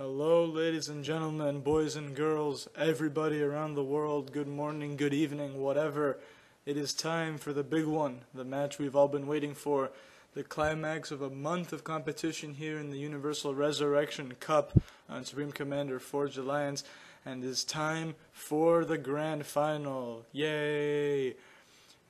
Hello, ladies and gentlemen, boys and girls, everybody around the world, good morning, good evening, whatever. It is time for the big one, the match we've all been waiting for, the climax of a month of competition here in the Universal Resurrection Cup on Supreme Commander Forged Alliance, and it's time for the grand final. Yay!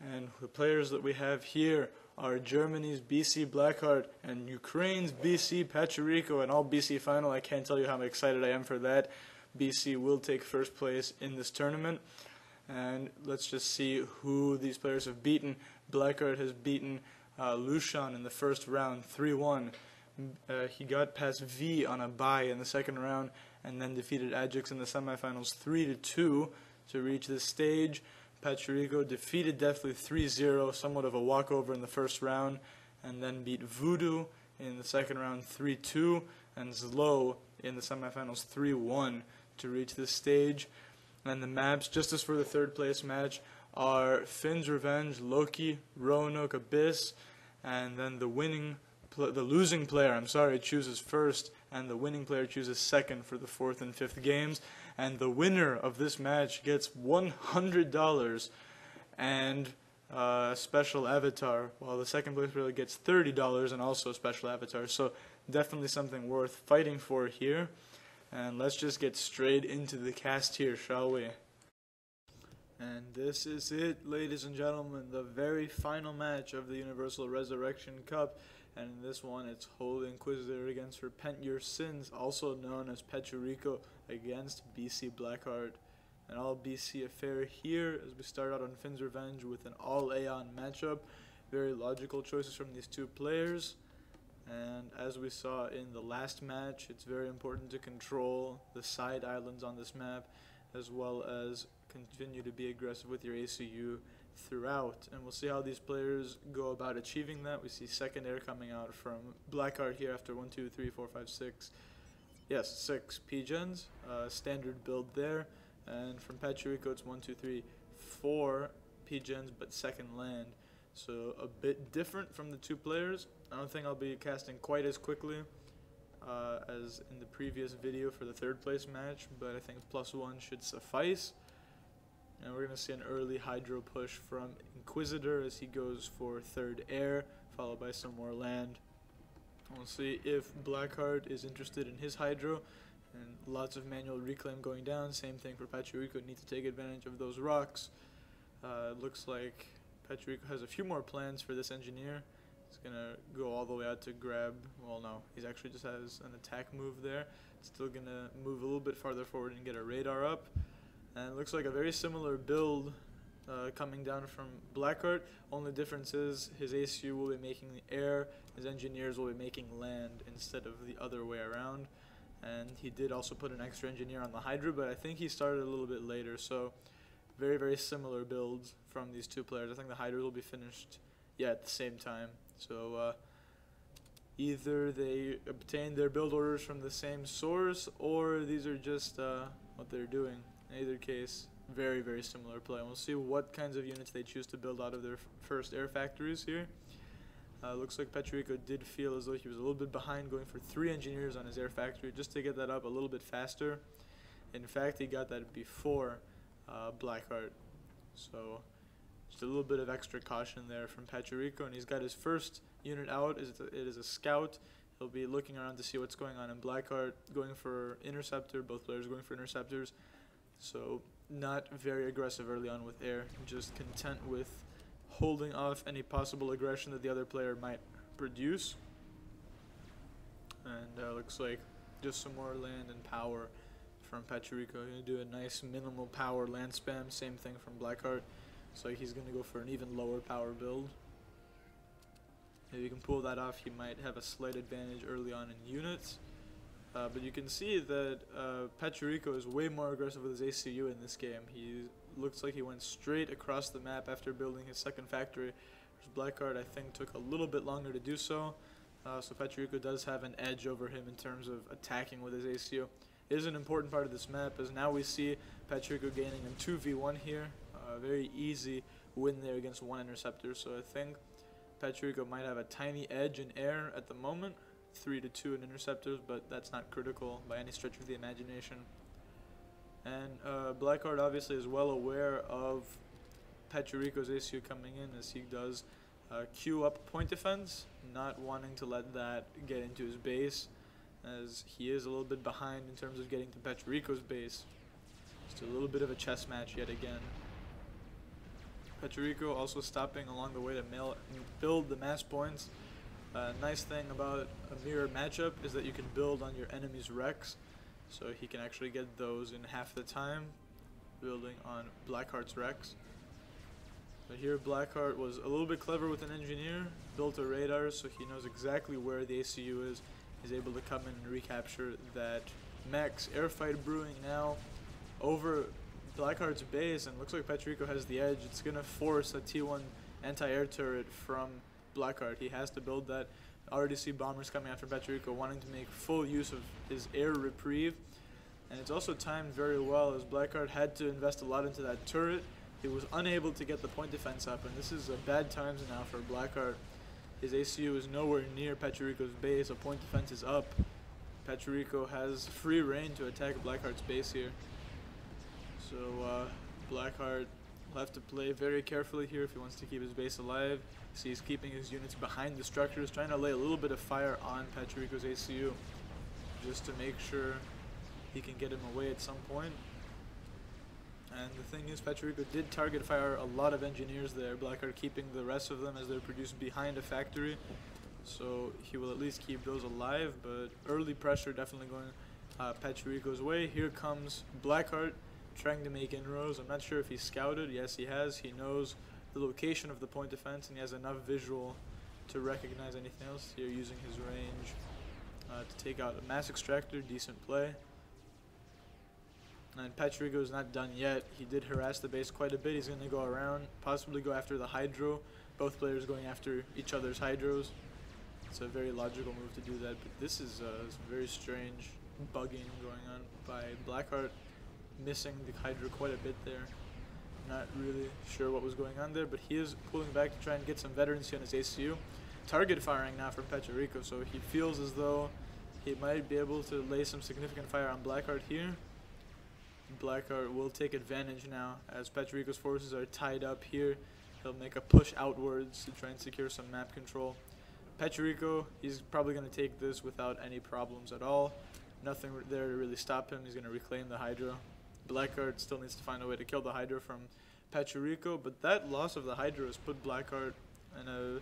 And the players that we have here are Germany's BC Blackheart and Ukraine's BC Pachirico, and all BC final. I can't tell you how excited I am for that. BC will take first place in this tournament. And let's just see who these players have beaten. Blackheart has beaten Lushan in the first round, 3-1. He got past V on a bye in the second round, and then defeated Ajax in the semifinals 3-2 to reach this stage. Pachirico defeated Deathly 3-0, somewhat of a walkover in the first round, and then beat Voodoo in the second round 3-2, and Zlo in the semifinals 3-1 to reach this stage. And the maps, just as for the third place match, are Finn's Revenge, Loki, Roanoke, Abyss, and then the losing player, chooses first, and the winning player chooses second for the fourth and fifth games. And the winner of this match gets $100 and a special avatar, while the second place player gets $30 and also a special avatar. So definitely something worth fighting for here. And let's just get straight into the cast here, shall we? And this is it, ladies and gentlemen, the very final match of the Universal Resurrection Cup. And in this one, it's Holy Inquisitor against Repent Your Sins, also known as Pachirico, against BC Blackheart. An all BC affair here as we start out on Finn's Revenge with an all Aeon matchup. Very logical choices from these two players. And as we saw in the last match, it's very important to control the side islands on this map, as well as continue to be aggressive with your ACU throughout. And we'll see how these players go about achieving that. We see second air coming out from Blackheart here after 1, 2, 3, 4, 5, 6. Yes, 6 P-gens, standard build there. And from Pachirico, it's 1, 2, 3, 4 P-gens, but second land. So a bit different from the two players. I don't think I'll be casting quite as quickly as in the previous video for the third place match, but I think +1 should suffice. And we're going to see an early Hydro push from Inquisitor as he goes for third air, followed by some more land. We'll see if Blackheart is interested in his Hydro, and lots of manual reclaim going down. Same thing for Pachirico, need to take advantage of those rocks. It looks like Pachirico has a few more plans for this engineer. He's going to go all the way out to grab, well no, he actually just has an attack move there. Still going to move a little bit farther forward and get a radar up. And it looks like a very similar build coming down from Blackheart. Only difference is his ACU will be making the air, his engineers will be making land instead of the other way around. And he did also put an extra engineer on the Hydra, but I think he started a little bit later. So very, very similar builds from these two players. I think the Hydra will be finished at the same time. So either they obtained their build orders from the same source, or these are just what they're doing. In either case, very, very similar play. And we'll see what kinds of units they choose to build out of their first air factories here. Looks like Pachirico did feel as though he was a little bit behind, going for 3 engineers on his air factory just to get that up a little bit faster. In fact, he got that before Blackheart. So just a little bit of extra caution there from Pachirico, and he's got his first unit out. It is a scout. He'll be looking around to see what's going on in Blackheart, going for interceptor, both players going for interceptors. So not very aggressive early on with air, just content with holding off any possible aggression that the other player might produce. And looks like just some more land and power from Pachirico. Going to do a nice minimal power land spam, same thing from Blackheart. So he's going to go for an even lower power build. If he can pull that off, he might have a slight advantage early on in units. But you can see that Pachirico is way more aggressive with his ACU in this game. He looks like he went straight across the map after building his second factory. Whereas Blackheart, I think, took a little bit longer to do so. So Pachirico does have an edge over him in terms of attacking with his ACU. It is an important part of this map, as now we see Pachirico gaining a 2v1 here. Very easy win there against one interceptor. So I think Pachirico might have a tiny edge in air at the moment. 3-2 in interceptors, but that's not critical by any stretch of the imagination. And Blackheart obviously is well aware of Pachirico's ACU coming in, as he does queue up point defense, not wanting to let that get into his base, as he is a little bit behind in terms of getting to Pachirico's base. Just a little bit of a chess match yet again. Pachirico also stopping along the way to build the mass points. Nice thing about a mirror matchup is that you can build on your enemy's wrecks, so he can actually get those in half the time, building on Blackheart's wrecks. So here Blackheart was a little bit clever with an engineer, built a radar so he knows exactly where the ACU is. He's able to come in and recapture that mech's airfight brewing now over Blackheart's base, and looks like Pachirico has the edge. It's going to force a T1 anti-air turret from Blackheart. He has to build that. Already see bombers coming after Pachirico, wanting to make full use of his air reprieve. And it's also timed very well, as Blackheart had to invest a lot into that turret. He was unable to get the point defense up, and this is a bad times now for Blackheart. His ACU is nowhere near Pachirico's base. A point defense is up. Pachirico has free reign to attack Blackheart's base here. So Blackheart will have to play very carefully here if he wants to keep his base alive. See, he's keeping his units behind the structures, trying to lay a little bit of fire on Pachirico's ACU, just to make sure he can get him away at some point. And the thing is, Pachirico did target fire a lot of engineers there, Blackheart keeping the rest of them as they're produced behind a factory. So he will at least keep those alive, but early pressure definitely going Pachirico's way. Here comes Blackheart trying to make inroads. I'm not sure if he's scouted. Yes, he has. He knows the location of the point defense, and he has enough visual to recognize anything else. Here using his range to take out a mass extractor. Decent play. And Pachirico is not done yet. He did harass the base quite a bit. He's going to go around, possibly go after the Hydro. Both players going after each other's Hydros. It's a very logical move to do that, but this is some very strange bugging going on by Blackheart, missing the Hydro quite a bit there. Not really sure what was going on there, but he is pulling back to try and get some veterancy on his ACU. Target firing now from Pachirico, so he feels as though he might be able to lay some significant fire on Blackheart here. Blackheart will take advantage now as Pachirico's forces are tied up here. He'll make a push outwards to try and secure some map control. Pachirico, he's probably going to take this without any problems at all. Nothing there to really stop him. He's going to reclaim the Hydro. Blackheart still needs to find a way to kill the Hydro from Pachirico, but that loss of the Hydro has put Blackheart in a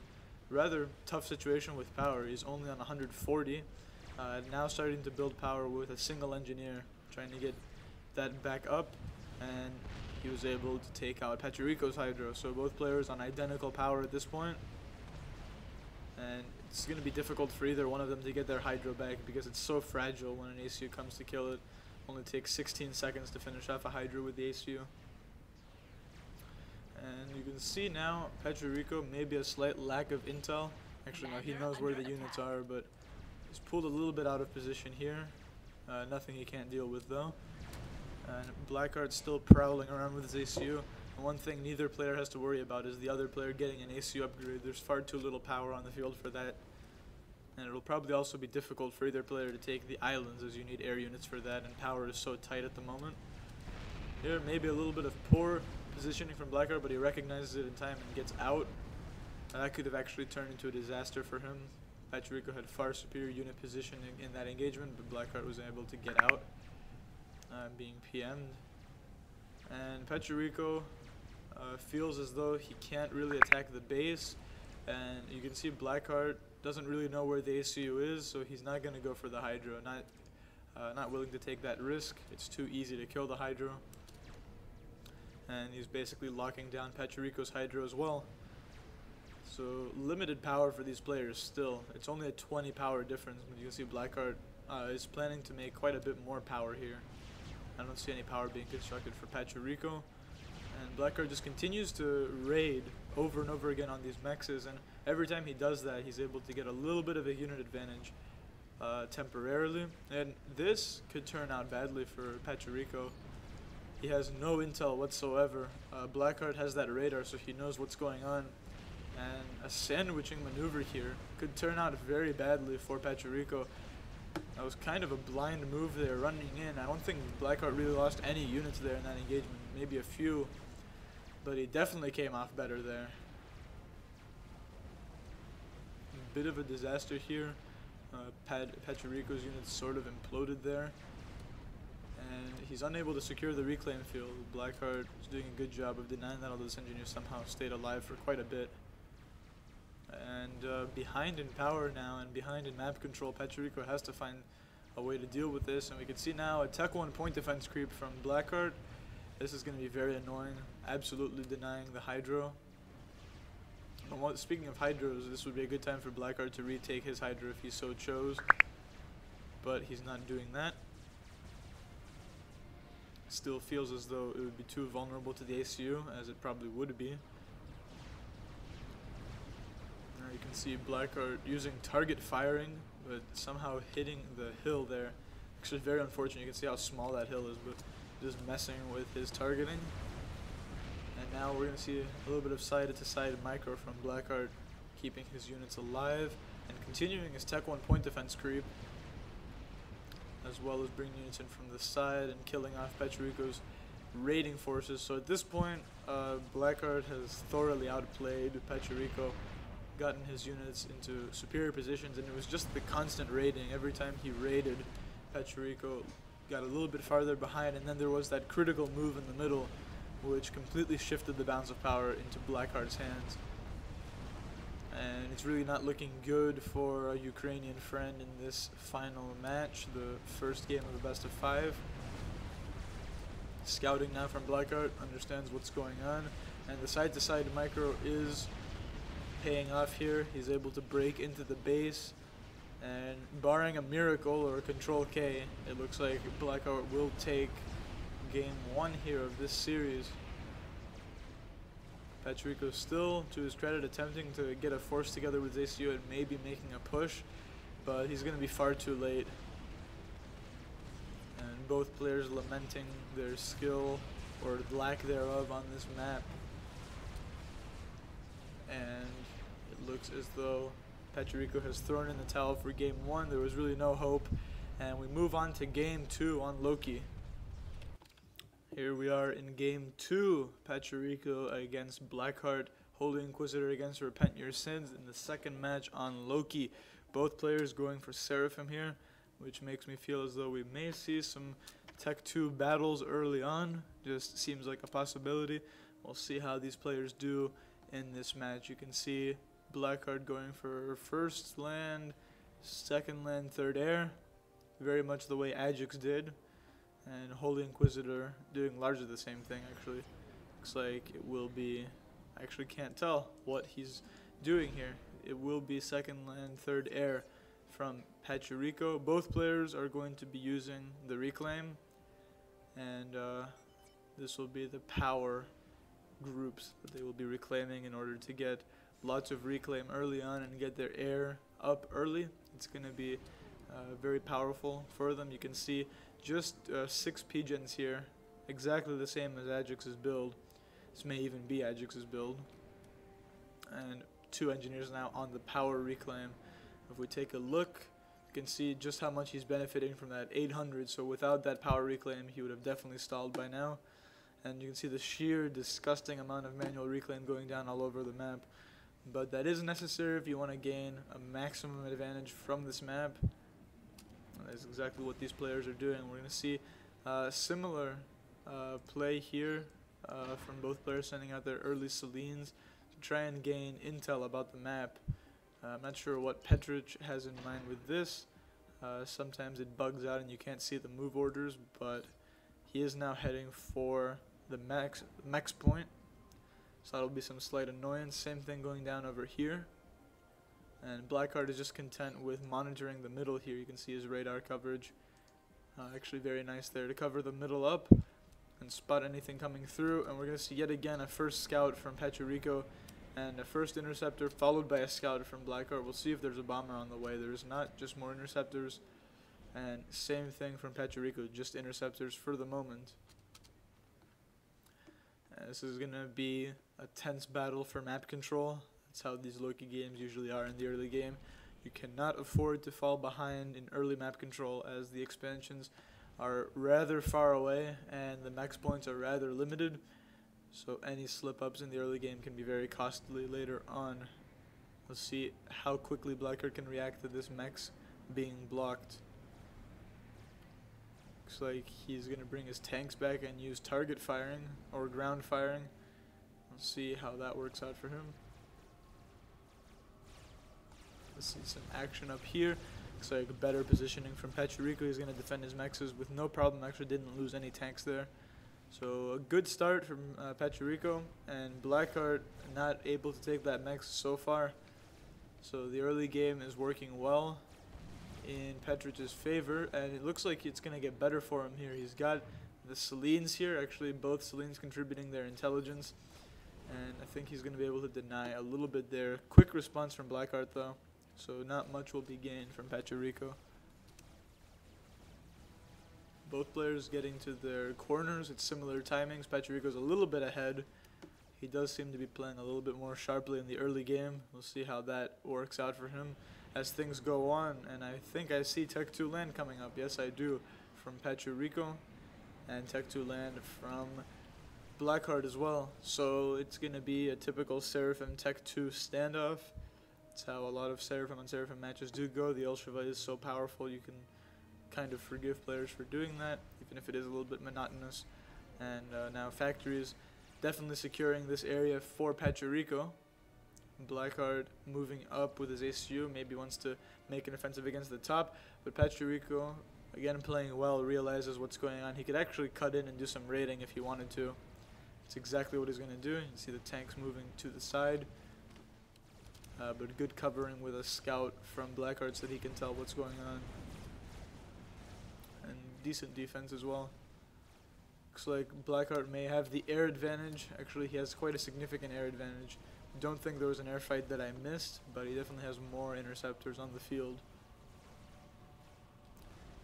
rather tough situation with power. He's only on 140, now starting to build power with a single engineer, trying to get that back up, and he was able to take out Pachirico's Hydro. So both players on identical power at this point, and it's going to be difficult for either one of them to get their Hydro back because it's so fragile when an ACU comes to kill it. Only takes 16 seconds to finish off a Hydro with the ACU. And you can see now Pachirico, maybe a slight lack of intel. Actually, no, he knows where the units are, but he's pulled a little bit out of position here. Nothing he can't deal with though. And Blackheart's still prowling around with his ACU. And one thing neither player has to worry about is the other player getting an ACU upgrade. There's far too little power on the field for that. And it'll probably also be difficult for either player to take the islands, as you need air units for that, and power is so tight at the moment. Here, maybe a little bit of poor positioning from Blackheart, but he recognizes it in time and gets out. And that could have actually turned into a disaster for him. Pachirico had far superior unit positioning in that engagement, but Blackheart was able to get out, being PM'd. And Pachirico feels as though he can't really attack the base, and you can see Blackheart doesn't really know where the ACU is, so he's not going to go for the Hydro, not willing to take that risk. It's too easy to kill the Hydro, and he's basically locking down Pachirico's Hydro as well. So limited power for these players still. It's only a 20 power difference, but you can see Blackheart is planning to make quite a bit more power here. I don't see any power being constructed for Pachirico. And Blackheart just continues to raid over and over again on these mexes, and every time he does that, he's able to get a little bit of a unit advantage temporarily. And this could turn out badly for Pachirico. He has no intel whatsoever. Blackheart has that radar, so he knows what's going on. And a sandwiching maneuver here could turn out very badly for Pachirico. That was kind of a blind move there, running in. I don't think Blackheart really lost any units there in that engagement, maybe a few, but he definitely came off better there. A bit of a disaster here. Pachirico's units sort of imploded there, and he's unable to secure the reclaim field. Blackheart is doing a good job of denying that, although this engineer somehow stayed alive for quite a bit. And behind in power now and behind in map control, Pachirico has to find a way to deal with this, and we can see now a Tech 1 point defense creep from Blackheart. This is going to be very annoying, absolutely denying the Hydro. And speaking of Hydros, this would be a good time for Blackheart to retake his Hydro if he so chose, but he's not doing that. Still feels as though it would be too vulnerable to the ACU, as it probably would be. Now you can see Blackheart using target firing, but somehow hitting the hill there. Actually very unfortunate. You can see how small that hill is, but just messing with his targeting. And now we're going to see a little bit of side-to-side micro from Blackheart, keeping his units alive and continuing his Tech 1 point defense creep, as well as bringing units in from the side and killing off Pachirico's raiding forces. So at this point, Blackheart has thoroughly outplayed Pachirico, gotten his units into superior positions, and it was just the constant raiding. Every time he raided, Pachirico got a little bit farther behind, and then there was that critical move in the middle, which completely shifted the balance of power into Blackheart's hands. And it's really not looking good for a Ukrainian friend in this final match, the first game of the best of 5. Scouting now from Blackheart, understands what's going on, and the side-to-side micro is paying off here. He's able to break into the base, and barring a miracle or a Control K, it looks like Blackheart will take game 1 here of this series. Pachirico still, to his credit, attempting to get a force together with ACU and maybe making a push, but he's going to be far too late. And both players lamenting their skill or lack thereof on this map. And it looks as though Pachirico has thrown in the towel for game 1. There was really no hope. And we move on to game 2 on Loki. Here we are in game 2. Pachirico against Blackheart, Holy Inquisitor against Repent Your Sins in the second match on Loki. Both players going for Seraphim here, which makes me feel as though we may see some Tech 2 battles early on. Just seems like a possibility. We'll see how these players do in this match. You can see Blackheart going for first land, second land, third air, very much the way Ajax did, and Holy Inquisitor doing largely the same thing. Actually looks like it will be, I actually can't tell what he's doing here. It will be second land, third air from Pachirico. Both players are going to be using the reclaim, and this will be the power groups that they will be reclaiming in order to get lots of reclaim early on and get their air up early. It's going to be very powerful for them. You can see just 6 pigeons here, exactly the same as Ajax's build. This may even be Ajax's build. And 2 engineers now on the power reclaim. If we take a look, you can see just how much he's benefiting from that 800. So without that power reclaim, he would have definitely stalled by now. And you can see the sheer disgusting amount of manual reclaim going down all over the map. But that is necessary if you want to gain a maximum advantage from this map. That's exactly what these players are doing. We're going to see similar play here from both players, sending out their early Selines to try and gain intel about the map. I'm not sure what Petrich has in mind with this. Sometimes it bugs out and you can't see the move orders, but he is now heading for the max point. So that'll be some slight annoyance. Same thing going down over here. And Blackheart is just content with monitoring the middle here. You can see his radar coverage. Actually very nice there to cover the middle up and spot anything coming through. And we're going to see yet again a first scout from Pachirico and a first interceptor followed by a scout from Blackheart. We'll see if there's a bomber on the way. There's not, just more interceptors. And same thing from Pachirico, just interceptors for the moment. This is going to be a tense battle for map control. That's how these Loki games usually are in the early game. You cannot afford to fall behind in early map control, as the expansions are rather far away and the max points are rather limited. So any slip-ups in the early game can be very costly later on. Let's see how quickly Blackheart can react to this max being blocked. Looks like he's going to bring his tanks back and use target firing or ground firing. Let's see how that works out for him. Let's see some action up here. Looks like better positioning from Pachirico. He's going to defend his mexes with no problem. Actually didn't lose any tanks there. So a good start from Pachirico, and Blackheart not able to take that mex so far. So the early game is working well in Petrich's favor, and it looks like it's going to get better for him here. He's got the Selines here, actually both Selines contributing their intelligence, and I think he's going to be able to deny a little bit there. Quick response from Blackheart though, so not much will be gained from Pachirico. Both players getting to their corners at similar timings. Pachirico's a little bit ahead. He does seem to be playing a little bit more sharply in the early game. We'll see how that works out for him as things go on. And I think I see Tech 2 land coming up. Yes, I do, from Pachirico, and Tech 2 land from Blackheart as well. So it's going to be a typical Seraphim Tech 2 standoff. That's how a lot of Seraphim on Seraphim matches do go. The Elsheva is so powerful you can kind of forgive players for doing that, even if it is a little bit monotonous. And now Factories definitely securing this area for Pachirico. Blackheart moving up with his ACU, maybe wants to make an offensive against the top, but Pachirico, again playing well, realizes what's going on. He could actually cut in and do some raiding if he wanted to. It's exactly what he's going to do. You see the tanks moving to the side, but good covering with a scout from Blackheart so that he can tell what's going on. And decent defense as well. Looks like Blackheart may have the air advantage. Actually, he has quite a significant air advantage. Don't think there was an air fight that I missed, but he definitely has more interceptors on the field.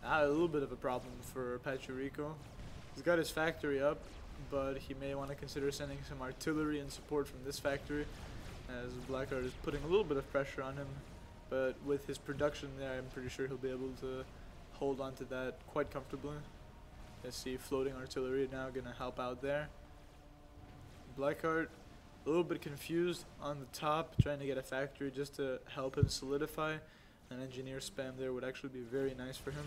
A little bit of a problem for Pachirico. He's got his factory up, but he may want to consider sending some artillery and support from this factory, as Blackheart is putting a little bit of pressure on him. But with his production there, I'm pretty sure he'll be able to hold on to that quite comfortably. Let's see, floating artillery now going to help out there. Blackheart a little bit confused on the top, trying to get a factory just to help him solidify. An engineer spam there would actually be very nice for him.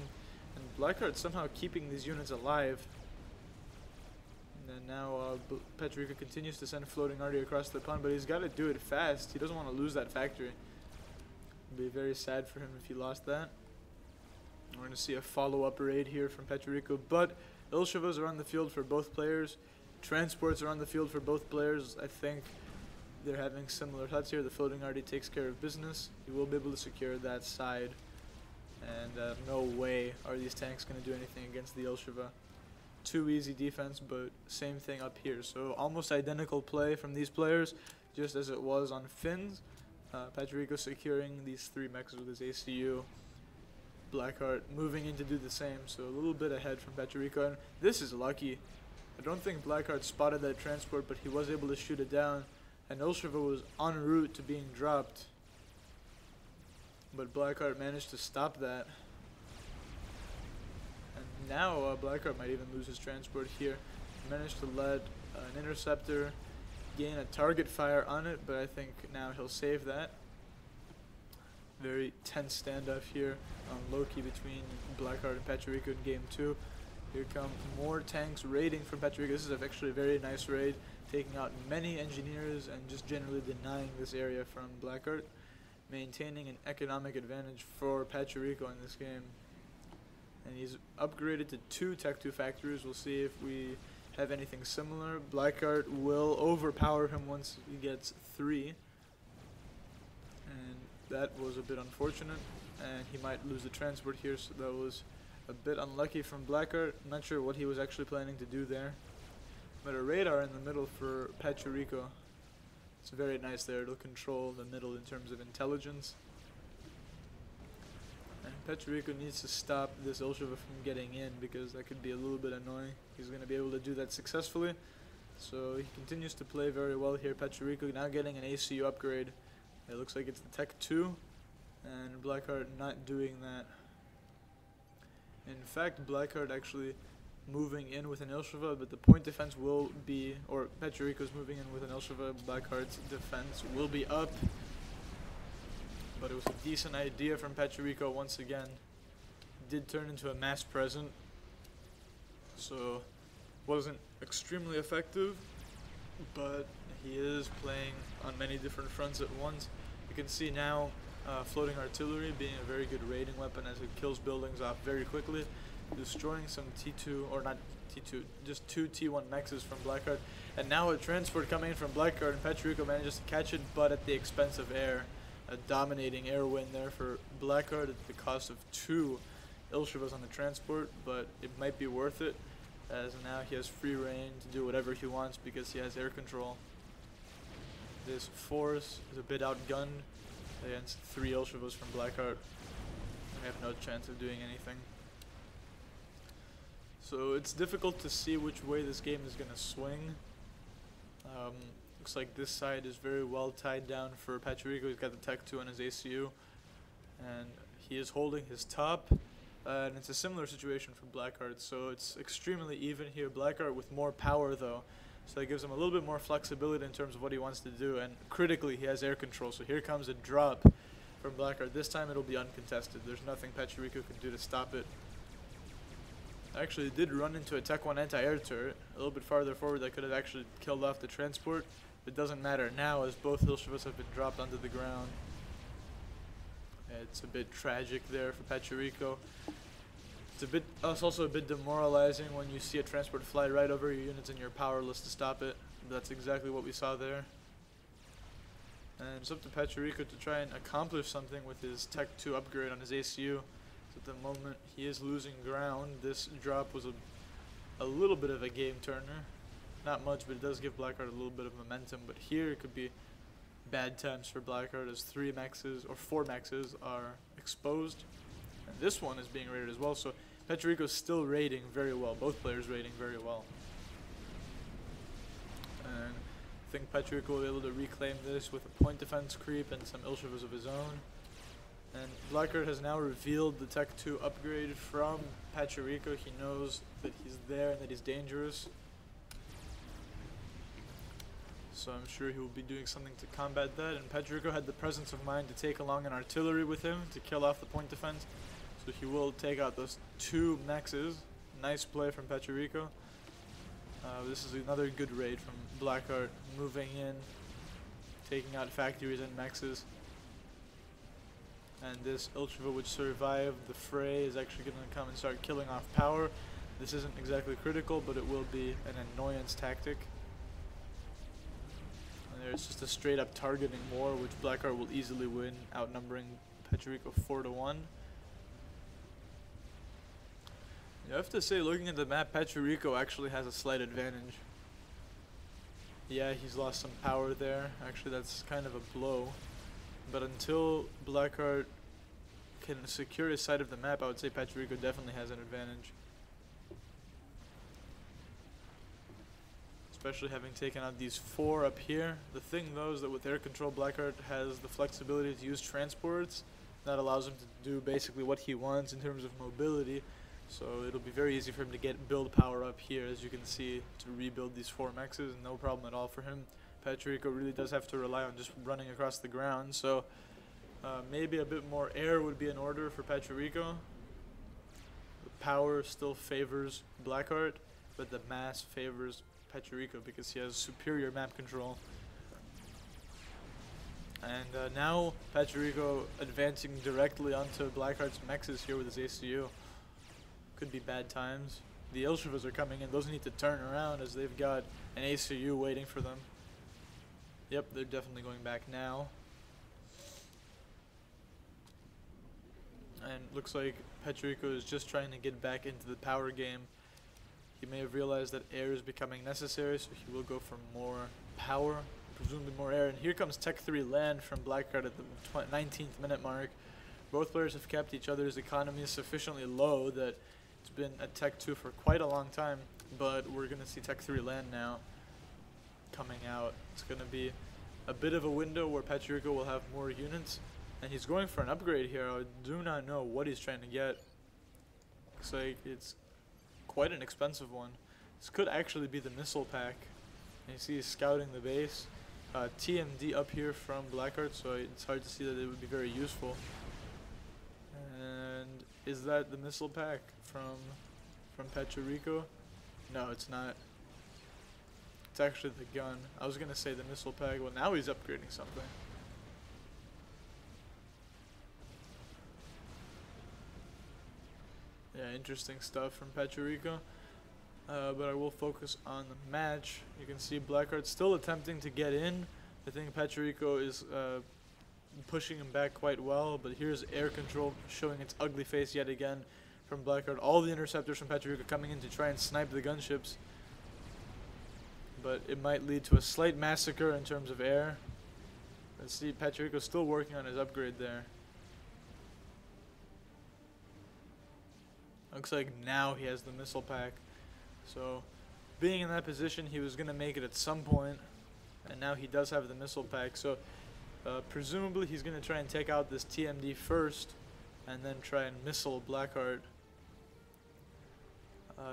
And Blackheart somehow keeping these units alive. And then now Pachirico continues to send floating arty across the pond, but he's got to do it fast. He doesn't want to lose that factory. It'd be very sad for him if he lost that. We're going to see a follow-up raid here from Pachirico, but Elshevas are on the field for both players. Transports are on the field for both players. I think they're having similar huts here. The floating arty takes care of business. He will be able to secure that side. And no way are these tanks going to do anything against the Elsheva. Too easy defense, but same thing up here. So almost identical play from these players, just as it was on Finn's. Pachirico securing these three mechs with his ACU. Blackheart moving in to do the same, so a little bit ahead from Pachirico. And this is lucky. I don't think Blackheart spotted that transport, but he was able to shoot it down. And Elsheva was en route to being dropped. But Blackheart managed to stop that. And now Blackheart might even lose his transport here. He managed to let an interceptor gain a target fire on it, but I think now he'll save that. Very tense standoff here on Loki between Blackheart and Pachirico in game 2. Here come more tanks raiding from Pachirico. This is actually a very nice raid, taking out many engineers and just generally denying this area from Blackheart, maintaining an economic advantage for Pachirico in this game. And he's upgraded to 2 Tech 2 factories. We'll see if we have anything similar. Blackheart will overpower him once he gets 3. And that was a bit unfortunate. And he might lose the transport here, so that was a bit unlucky from Blackheart. I'm not sure what he was actually planning to do there. But a radar in the middle for Pachirico. It's very nice there. It'll control the middle in terms of intelligence. And Pachirico needs to stop this Elsheva from getting in, because that could be a little bit annoying. He's going to be able to do that successfully. So he continues to play very well here. Pachirico now getting an ACU upgrade. It looks like it's the Tech 2, and Blackheart not doing that. In fact, Blackheart actually moving in with an Ilsheva, but the point defense will be, or Pecherico's moving in with an Ilsheva, Blackheart's defense will be up. But it was a decent idea from Pecherico once again. Did turn into a mass present, so wasn't extremely effective, but he is playing on many different fronts at once. You can see now floating artillery being a very good raiding weapon as it kills buildings off very quickly, destroying some T2, or not T2, just 2 T1 mexes from Blackheart. And now a transport coming in from Blackheart, and Pecherico manages to catch it, but at the expense of air. A dominating air win there for Blackheart at the cost of 2 Ilshevas on the transport, but it might be worth it, as now he has free reign to do whatever he wants because he has air control. This force is a bit outgunned against 3 Ilshevas from Blackheart. They have no chance of doing anything. So it's difficult to see which way this game is going to swing. Looks like this side is very well tied down for Pecherico. He's got the Tech 2 on his ACU, and he is holding his top. And it's a similar situation for Blackheart, so it's extremely even here. Blackheart with more power though, so that gives him a little bit more flexibility in terms of what he wants to do, and critically he has air control, so here comes a drop from Blackheart. This time it'll be uncontested. There's nothing Pecherico can do to stop it. Actually, it did run into a Tech 1 anti-air turret, a little bit farther forward that could have actually killed off the transport. It doesn't matter now as both Ilshevas have been dropped onto the ground. It's a bit tragic there for Pecherico. It's also a bit demoralizing when you see a transport fly right over your units and you're powerless to stop it. That's exactly what we saw there. And it's up to Pecherico to try and accomplish something with his Tech 2 upgrade on his ACU. So at the moment he is losing ground. This drop was a little bit of a game turner. Not much, but it does give Blackheart a little bit of momentum. But here it could be bad times for Blackheart as 4 mexes are exposed. And this one is being raided as well, so Pecherico's still raiding very well. Both players raiding very well. And I think Pecherico will be able to reclaim this with a point defense creep and some Ilshevas of his own. And Blackheart has now revealed the Tech 2 upgrade from Pecherico. He knows that he's there and that he's dangerous. So I'm sure he will be doing something to combat that. And Pecherico had the presence of mind to take along an artillery with him to kill off the point defense. So he will take out those 2 mexes. Nice play from Pecherico. This is another good raid from Blackheart, moving in, taking out factories and mexes. And this Ilsheva, which survived the fray, is actually going to come and start killing off power. This isn't exactly critical, but it will be an annoyance tactic. And there's just a straight up targeting war, which Blackheart will easily win, outnumbering Pecherico 4-1. You have to say, looking at the map, Pecherico actually has a slight advantage. Yeah, he's lost some power there. Actually, that's kind of a blow. But until Blackheart can secure his side of the map, I would say Pecherico definitely has an advantage. Especially having taken out these 4 up here. The thing though is that with air control, Blackheart has the flexibility to use transports. That allows him to do basically what he wants in terms of mobility. So it'll be very easy for him to build power up here, as you can see, to rebuild these 4 mexes. No problem at all for him. Pecherico really does have to rely on just running across the ground. So maybe a bit more air would be in order for Pecherico. The power still favors Blackheart, but the mass favors Pecherico because he has superior map control. And now Pecherico advancing directly onto Blackheart's mexes here with his ACU. Could be bad times. The Ilshevas are coming in. Those need to turn around as they've got an ACU waiting for them. Yep, they're definitely going back now. And looks like Pecherico is just trying to get back into the power game. He may have realized that air is becoming necessary, so he will go for more power, presumably more air. And here comes Tech 3 land from Blackheart at the 19th minute mark. Both players have kept each other's economies sufficiently low that it's been at Tech 2 for quite a long time, but we're going to see Tech 3 land now coming out. It's going to be a bit of a window where Pachirico will have more units. And he's going for an upgrade here. I do not know what he's trying to get. Looks like it's quite an expensive one. This could actually be the missile pack. And you see he's scouting the base. TMD up here from Blackheart, so it's hard to see that it would be very useful. And is that the missile pack from Pachirico? No, it's not. It's actually the gun. I was gonna say the missile pack. Well, now he's upgrading something. Yeah, interesting stuff from Pachirico. But I will focus on the match. You can see Blackheart still attempting to get in. I think Pachirico is pushing him back quite well, but here's air control showing its ugly face yet again from Blackheart. All the interceptors from Pachirico coming in to try and snipe the gunships. But it might lead to a slight massacre in terms of air. Let's see, Pachirico's still working on his upgrade there. Looks like now he has the missile pack. So, being in that position, he was going to make it at some point, and now he does have the missile pack. So, presumably he's going to try and take out this TMD first, and then try and missile Blackheart.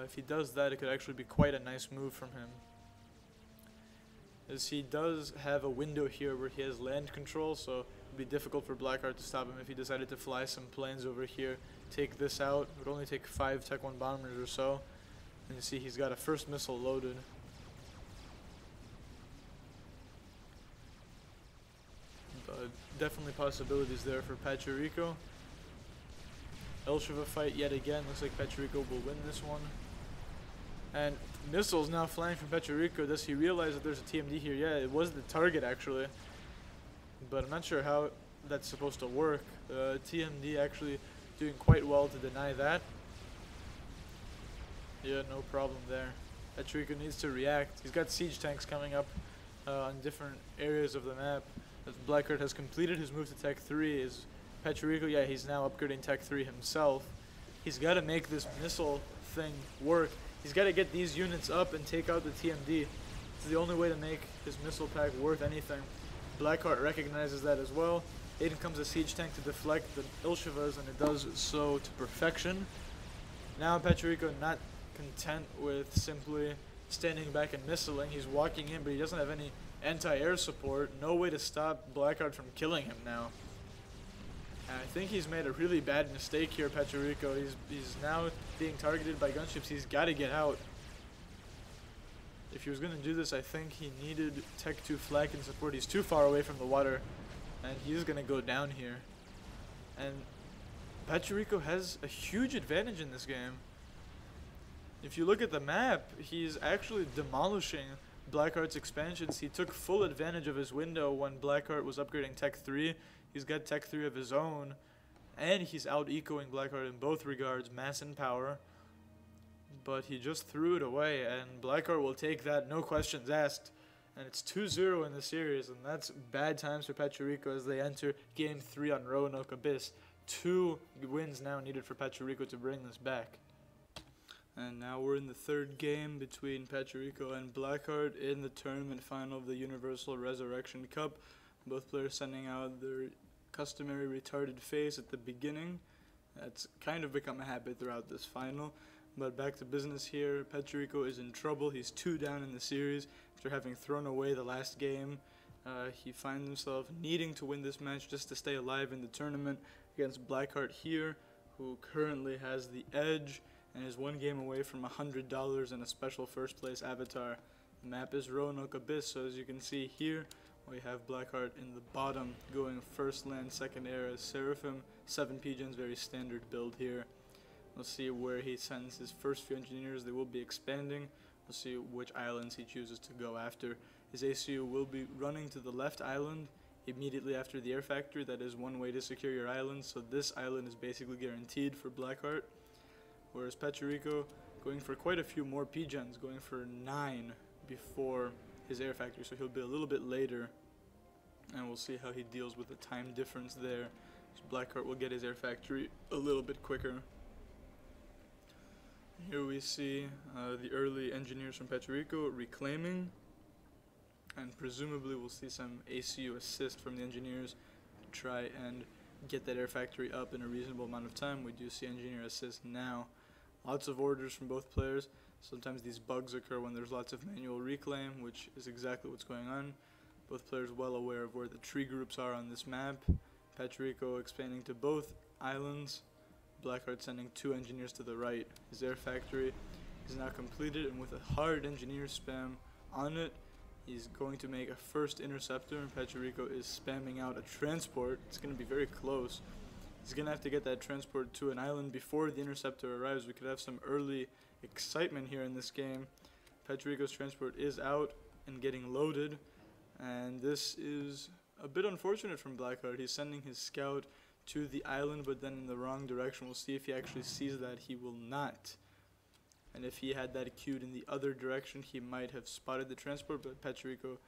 If he does that, it could actually be quite a nice move from him, as he does have a window here where he has land control, so it would be difficult for Blackheart to stop him if he decided to fly some planes over here, take this out. It would only take 5 Tech 1 bombers or so. And you see he's got a first missile loaded. But definitely possibilities there for Pachirico. Elsheva fight yet again. Looks like Pachirico will win this one. And missiles now flying from Pachirico. Does he realize that there's a TMD here? Yeah, it was the target actually. But I'm not sure how that's supposed to work. TMD actually doing quite well to deny that. Yeah, no problem there. Pachirico needs to react. He's got siege tanks coming up on different areas of the map. As Blackheart has completed his move to Tech 3, is Pachirico, yeah, he's now upgrading Tech 3 himself. He's got to make this missile thing work. He's got to get these units up and take out the TMD. It's the only way to make his missile pack worth anything. Blackheart recognizes that as well. In comes a siege tank to deflect the Ilshevas, and it does so to perfection. Now Pachirico not content with simply standing back and missiling. He's walking in, but he doesn't have any anti-air support. No way to stop Blackheart from killing him now. And I think he's made a really bad mistake here, Pachirico. He's now being targeted by gunships. He's got to get out. If he was going to do this, I think he needed Tech 2 flank and support. He's too far away from the water, and he's going to go down here. And Pachirico has a huge advantage in this game. If you look at the map, he's actually demolishing Blackheart's expansions. He took full advantage of his window when Blackheart was upgrading Tech 3. He's got Tech 3 of his own, and he's out-ecoing Blackheart in both regards, mass and power. But he just threw it away, and Blackheart will take that, no questions asked. And it's 2-0 in the series, and that's bad times for Pachirico as they enter Game 3 on Roanoke Abyss. 2 wins now needed for Pachirico to bring this back. And now we're in the third game between Pachirico and Blackheart in the tournament final of the Universal Resurrection Cup. Both players sending out their customary retarded face at the beginning. That's kind of become a habit throughout this final. But back to business here. Pachirico is in trouble. He's 2 down in the series after having thrown away the last game. He finds himself needing to win this match just to stay alive in the tournament against Blackheart here, who currently has the edge and is 1 game away from $100 and a special first place avatar. The map is Roanoke Abyss, so as you can see here, we have Blackheart in the bottom going first land, second air as Seraphim. 7 pigeons, very standard build here. We'll see where he sends his first few engineers. They will be expanding. We'll see which islands he chooses to go after. His ACU will be running to the left island immediately after the air factory. That is one way to secure your island, so this island is basically guaranteed for Blackheart. Whereas Pachirico going for quite a few more pigeons, going for 9 before his air factory, so he'll be a little bit later. And we'll see how he deals with the time difference there. So Blackheart will get his air factory a little bit quicker. Here we see the early engineers from Pachirico reclaiming. and presumably we'll see some ACU assist from the engineers to try and get that air factory up in a reasonable amount of time. We do see engineer assist now. Lots of orders from both players. Sometimes these bugs occur when there's lots of manual reclaim, which is exactly what's going on. Both players well aware of where the tree groups are on this map. Patrico expanding to both islands. Blackheart sending 2 engineers to the right. His air factory is now completed, and with a hard engineer spam on it, he's going to make a first interceptor, and Patrico is spamming out a transport. It's going to be very close. He's going to have to get that transport to an island before the interceptor arrives. We could have some early excitement here in this game. Patrico's transport is out and getting loaded, and this is a bit unfortunate from Blackheart. He's sending his scout to the island, but then in the wrong direction. We'll see if he actually sees that. He will not. And if he had that cued in the other direction, he might have spotted the transport, but Patrico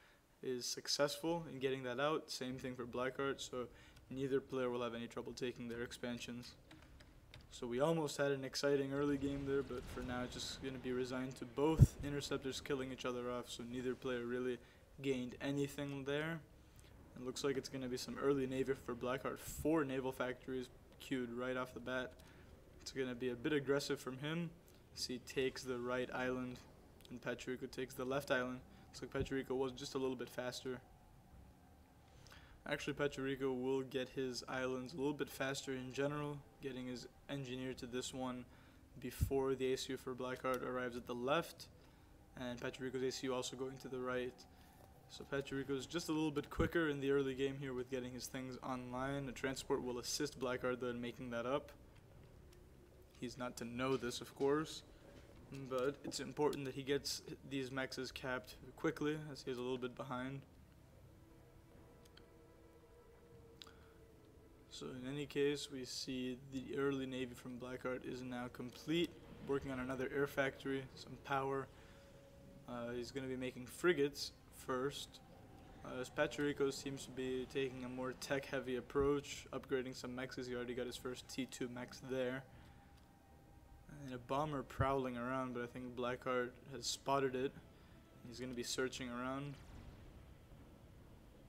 is successful in getting that out. Same thing for Blackheart, so neither player will have any trouble taking their expansions. So we almost had an exciting early game there, but for now it's just going to be resigned to both interceptors killing each other off, so neither player really gained anything there. It looks like it's going to be some early navy for Blackheart. 4 naval factories queued right off the bat. It's going to be a bit aggressive from him. So he takes the right island, and Patrico takes the left island. Looks like Patrico was just a little bit faster. Actually, Patrico will get his islands a little bit faster in general, getting his engineer to this one before the ACU for Blackheart arrives at the left, and Patrico's ACU also going to the right. So Patrico's just a little bit quicker in the early game here with getting his things online. The transport will assist Blackheart though in making that up. He's not to know this, of course, but it's important that he gets these mexes capped quickly, as he is a little bit behind. So in any case, we see the early navy from Blackheart is now complete, working on another air factory, some power. He's going to be making frigates first, as Patrico seems to be taking a more tech-heavy approach, upgrading some mexes. He already got his first T2 mex there. And a bomber prowling around, but I think Blackheart has spotted it. He's going to be searching around.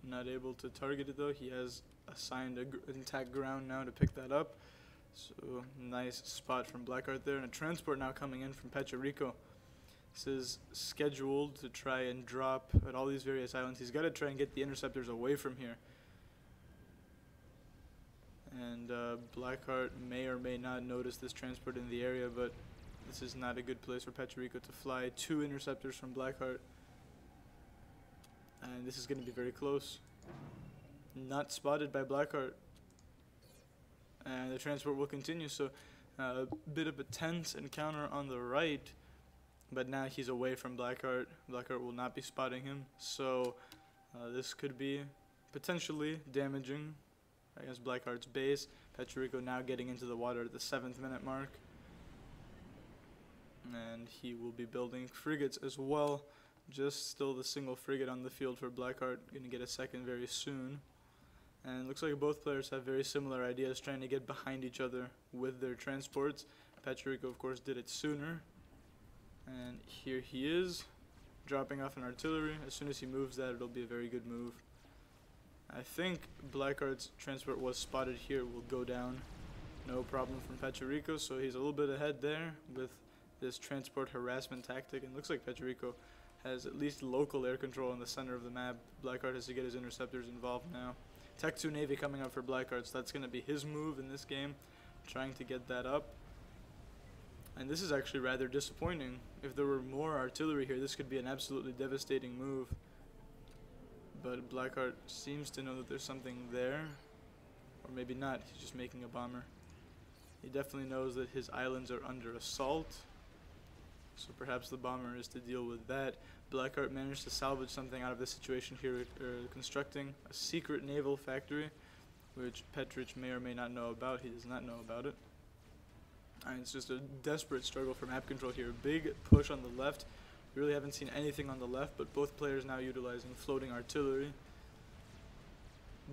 Not able to target it though. He has assigned an intact ground now to pick that up. So nice spot from Blackheart there. And a transport now coming in from Patrico. This is scheduled to try and drop at all these various islands. He's got to try and get the interceptors away from here. And Blackheart may or may not notice this transport in the area, but this is not a good place for Patrico to fly. 2 interceptors from Blackheart. And this is going to be very close. Not spotted by Blackheart. And the transport will continue, so a bit of a tense encounter on the right. But now he's away from Blackheart. Blackheart will not be spotting him, so this could be potentially damaging against Blackheart's base. Patrico now getting into the water at the 7th minute mark. And he will be building frigates as well. Just still the single frigate on the field for Blackheart. Going to get a second very soon. And it looks like both players have very similar ideas, trying to get behind each other with their transports. Patrico, of course, did it sooner. And here he is, dropping off an artillery. As soon as he moves that, it'll be a very good move. I think Blackheart's transport was spotted here, will go down. No problem from Patrico, so he's a little bit ahead there with this transport harassment tactic. And it looks like Patrico has at least local air control in the center of the map. Blackheart has to get his interceptors involved now. Tech 2 Navy coming up for Blackheart, so that's going to be his move in this game, trying to get that up. And this is actually rather disappointing. If there were more artillery here, this could be an absolutely devastating move. But Blackheart seems to know that there's something there. Or maybe not, he's just making a bomber. He definitely knows that his islands are under assault. So perhaps the bomber is to deal with that. Blackheart managed to salvage something out of this situation here, constructing a secret naval factory, which Petrich may or may not know about. He does not know about it. And it's just a desperate struggle for map control here. Big push on the left. We really haven't seen anything on the left, but both players now utilizing floating artillery.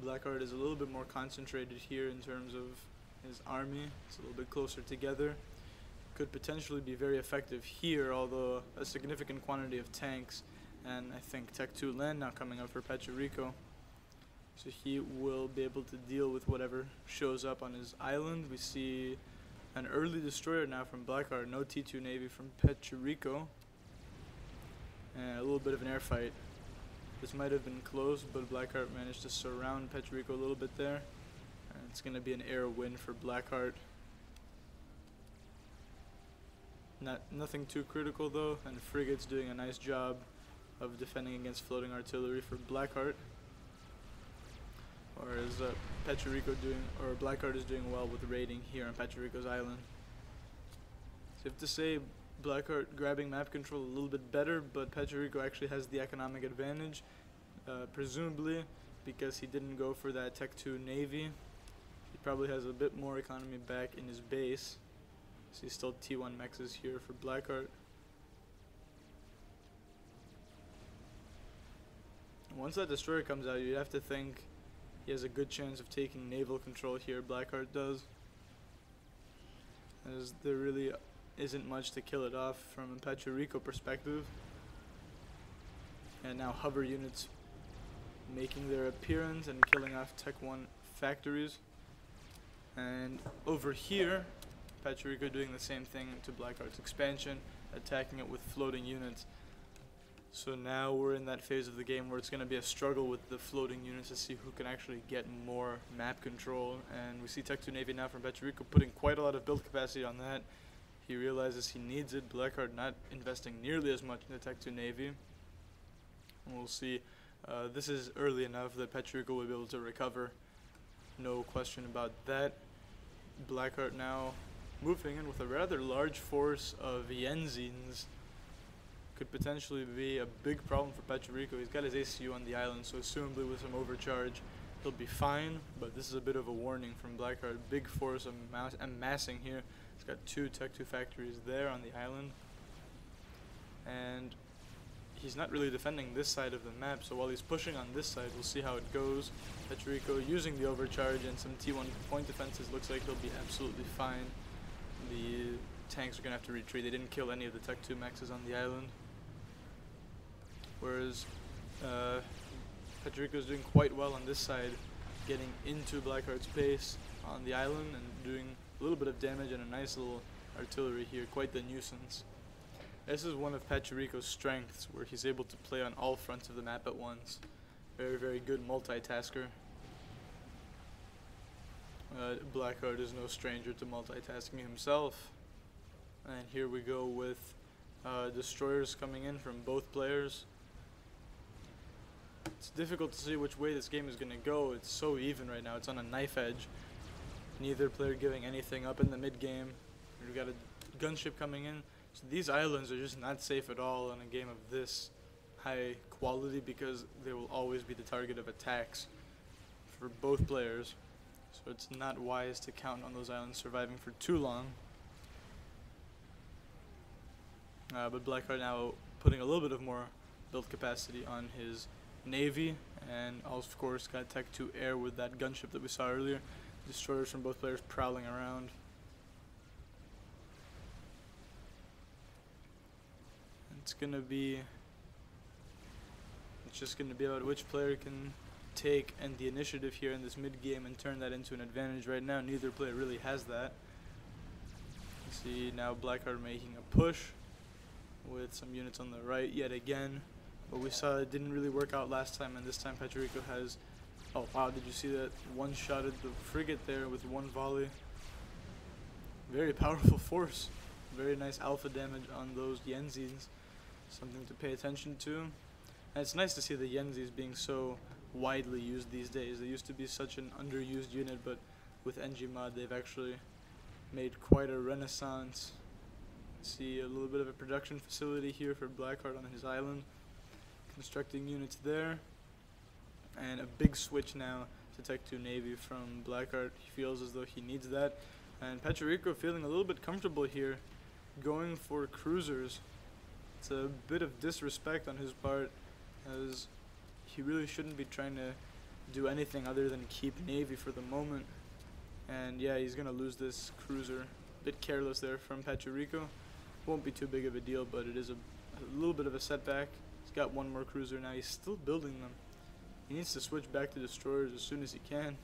Blackheart is a little bit more concentrated here in terms of his army. It's a little bit closer together. Could potentially be very effective here, although a significant quantity of tanks and I think Tech 2 land now coming up for Pechirico. So he will be able to deal with whatever shows up on his island. We see an early destroyer now from Blackheart, no T2 Navy from Pechirico. And a little bit of an air fight. This might have been close, but Blackheart managed to surround Pechirico a little bit there. And it's going to be an air win for Blackheart. Nothing too critical though, and Frigate's doing a nice job of defending against floating artillery for Blackheart. Whereas Blackheart is doing well with raiding here on Pechirico's island. Safe to say, Blackheart grabbing map control a little bit better, but Pechirico actually has the economic advantage, presumably because he didn't go for that Tech 2 Navy. He probably has a bit more economy back in his base. See still T1 mexes here for Blackheart. Once that destroyer comes out, you have to think he has a good chance of taking naval control here. Blackheart does, as there really isn't much to kill it off from a Pechirico perspective. And now hover units making their appearance and killing off Tech 1 factories. And over here, Pechirico doing the same thing to Blackheart's expansion, attacking it with floating units. So now we're in that phase of the game where it's going to be a struggle with the floating units to see who can actually get more map control. And we see Tech 2 Navy now from Pechirico putting quite a lot of build capacity on that. He realizes he needs it. Blackheart not investing nearly as much in the Tech 2 Navy. And we'll see. This is early enough that Pechirico will be able to recover. No question about that. Blackheart now moving in with a rather large force of Yenzins. Could potentially be a big problem for Pechirico. He's got his ACU on the island, so assumably with some overcharge he'll be fine, but this is a bit of a warning from Blackheart. Big force amassing here. He's got 2 Tech 2 factories there on the island, and he's not really defending this side of the map, so while he's pushing on this side, we'll see how it goes. Pechirico using the overcharge and some T1 point defenses, looks like he'll be absolutely fine. The tanks are going to have to retreat. They didn't kill any of the Tech 2 mexes on the island. Whereas Pechirico is doing quite well on this side, getting into Blackheart's base on the island and doing a little bit of damage and a nice little artillery here, quite the nuisance. This is one of Pechirico's strengths, where he's able to play on all fronts of the map at once. Very, very good multitasker. Blackheart is no stranger to multitasking himself. And here we go with destroyers coming in from both players. It's difficult to see which way this game is going to go. It's so even right now. It's on a knife edge. Neither player giving anything up in the mid game. We've got a gunship coming in. So these islands are just not safe at all in a game of this high quality, because they will always be the target of attacks for both players. So it's not wise to count on those islands surviving for too long. But Blackheart now putting a little bit of more build capacity on his navy, and of course got Tech 2 air with that gunship that we saw earlier. Destroyers from both players prowling around. It's just gonna be about which player can take and the initiative here in this mid game and turn that into an advantage. Right now neither player really has that. You see now Blackheart making a push with some units on the right yet again. But we saw it didn't really work out last time, and this time Pechirico has... Oh wow, did you see that? One-shotted the frigate there with one volley. Very powerful force. Very nice alpha damage on those Yenzis. Something to pay attention to. And it's nice to see the Yenzis being so widely used these days. They used to be such an underused unit, but with NGMod they've actually made quite a renaissance. See a little bit of a production facility here for Blackheart on his island. Constructing units there. And a big switch now to Tech 2 Navy from Blackheart. He feels as though he needs that. And Pechirico feeling a little bit comfortable here, going for cruisers. It's a bit of disrespect on his part, as he really shouldn't be trying to do anything other than keep Navy for the moment. And yeah, he's going to lose this cruiser. A bit careless there from Pechirico. Won't be too big of a deal, but it is a little bit of a setback. He's got one more cruiser now. He's still building them. He needs to switch back to destroyers as soon as he can.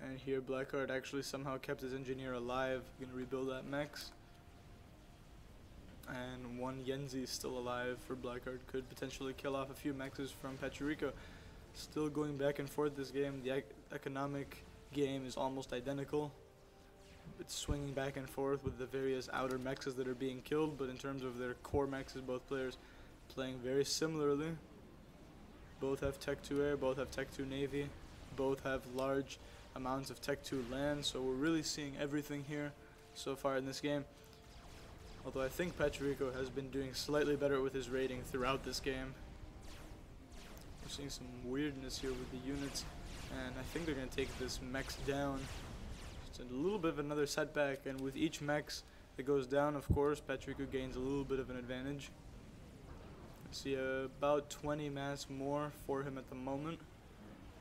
And here Blackheart actually somehow kept his engineer alive. Gonna rebuild that mechs. And one Yenzi is still alive for Blackheart. Could potentially kill off a few mexes from Pachirico. Still going back and forth this game. The economic game is almost identical. It's swinging back and forth with the various outer mexes that are being killed, but in terms of their core mexes, both players playing very similarly. Both have Tech 2 Air, both have Tech 2 Navy, both have large amounts of Tech 2 land, so we're really seeing everything here so far in this game. Although I think Pachirico has been doing slightly better with his rating throughout this game. We're seeing some weirdness here with the units, and I think they're going to take this mechs down. It's a little bit of another setback, and with each mechs that goes down, of course, Pachirico gains a little bit of an advantage. I see about 20 mass more for him at the moment.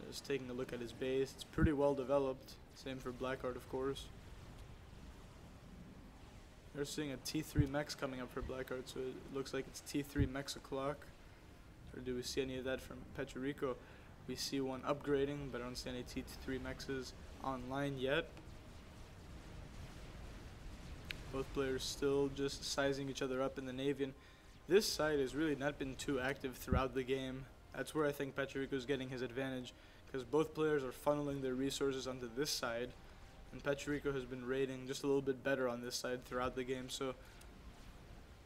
Just taking a look at his base, it's pretty well developed. Same for Blackheart, of course. We're seeing a T3 mechs coming up for Blackheart, so it looks like it's T3 mechs o'clock. Or do we see any of that from Pachirico? We see one upgrading, but I don't see any T3 mexes online yet. Both players still just sizing each other up in the Navy, and this side has really not been too active throughout the game. That's where I think Pachirico is getting his advantage, because both players are funneling their resources onto this side, and Pachirico has been raiding just a little bit better on this side throughout the game, so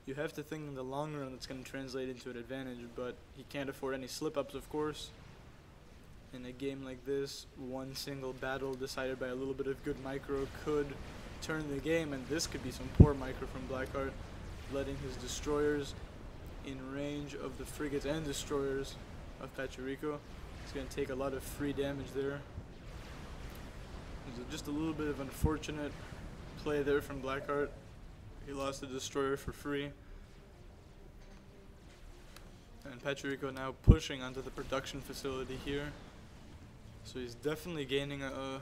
you have to think in the long run that's going to translate into an advantage, but he can't afford any slip-ups, of course. In a game like this, one single battle decided by a little bit of good micro could turn the game, and this could be some poor micro from Blackheart, letting his destroyers in range of the frigates and destroyers of Pachirico. It's going to take a lot of free damage there. There's just a little bit of unfortunate play there from Blackheart. He lost the destroyer for free. And Pachirico now pushing onto the production facility here. So he's definitely gaining a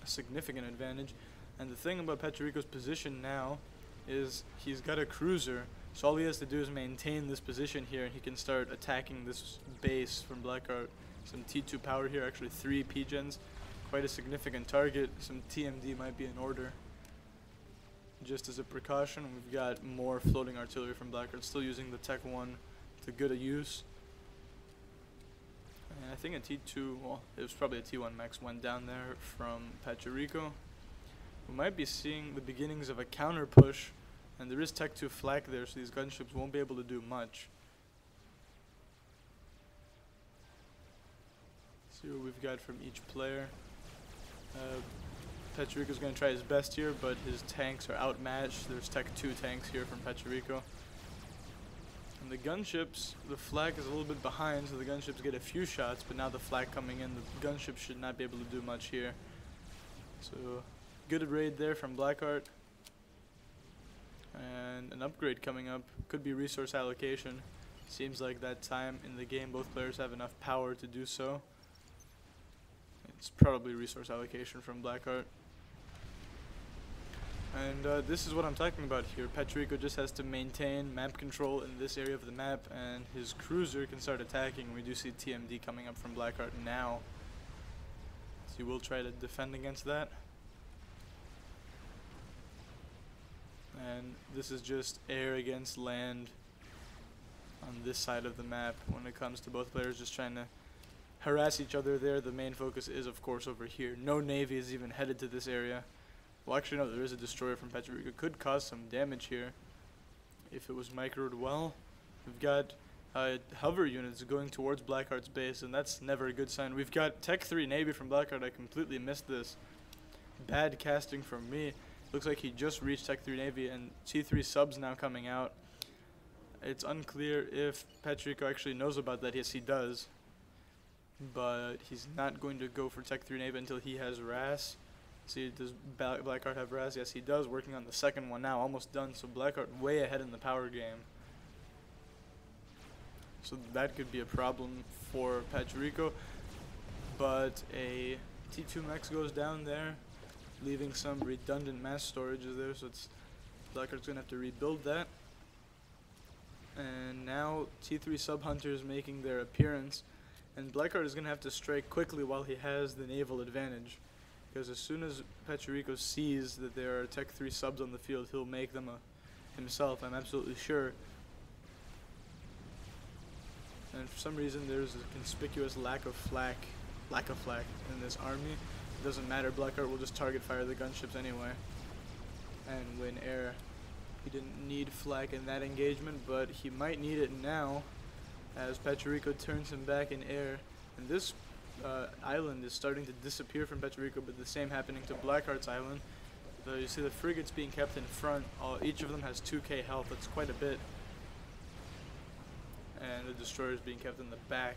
significant advantage. And the thing about Pachirico's position now is he's got a cruiser. So all he has to do is maintain this position here, and he can start attacking this base from Blackheart. Some T2 power here, actually 3 P-gens. Quite a significant target. Some TMD might be in order. Just as a precaution, we've got more floating artillery from Blackheart, still using the Tech 1 to good use. And I think a T2, well, it was probably a T1 max went down there from Pachirico. We might be seeing the beginnings of a counter push, and there is Tech 2 flak there, so these gunships won't be able to do much. See what we've got from each player. Pachirico's going to try his best here, but his tanks are outmatched. There's Tech 2 tanks here from Pachirico. And the gunships, the flak is a little bit behind, so the gunships get a few shots, but now the flak coming in, the gunships should not be able to do much here. So, good raid there from Blackheart. And an upgrade coming up. Could be resource allocation. Seems like that time in the game both players have enough power to do so. It's probably resource allocation from Blackheart. And this is what I'm talking about here. Pachirico just has to maintain map control in this area of the map, and his cruiser can start attacking. We do see TMD coming up from Blackheart now. So he will try to defend against that. And this is just air against land on this side of the map when it comes to both players just trying to harass each other there. The main focus is, of course, over here. No Navy is even headed to this area. Well, actually, no, there is a destroyer from Pachirico. Could cause some damage here if it was microed well. We've got hover units going towards Blackheart's base, and that's never a good sign. We've got Tech 3 Navy from Blackheart. I completely missed this. Bad casting from me. Looks like he just reached Tech 3 Navy, and T3 subs now coming out. It's unclear if Pachirico actually knows about that. Yes, he does. But he's not going to go for Tech 3 Navy until he has RAS. See, does Blackheart have RAS? Yes, he does. Working on the second one now, almost done. So Blackheart way ahead in the power game. So that could be a problem for Pachirico. But a T2 Max goes down there. leaving some redundant mass storages there, so Blackheart's gonna have to rebuild that. And now T3 sub-hunters making their appearance, and Blackheart is gonna have to strike quickly while he has the naval advantage, because as soon as Pachirico sees that there are Tech 3 subs on the field, he'll make them himself, I'm absolutely sure. And for some reason there's a conspicuous lack of flak in this army. It doesn't matter, Blackheart will just target fire the gunships anyway and win air. He didn't need flak in that engagement, but he might need it now as Pachirico turns him back in air. And this island is starting to disappear from Pachirico, but the same happening to Blackheart's island. You see the frigates being kept in front. Each of them has 2k health, that's quite a bit. And the destroyers being kept in the back.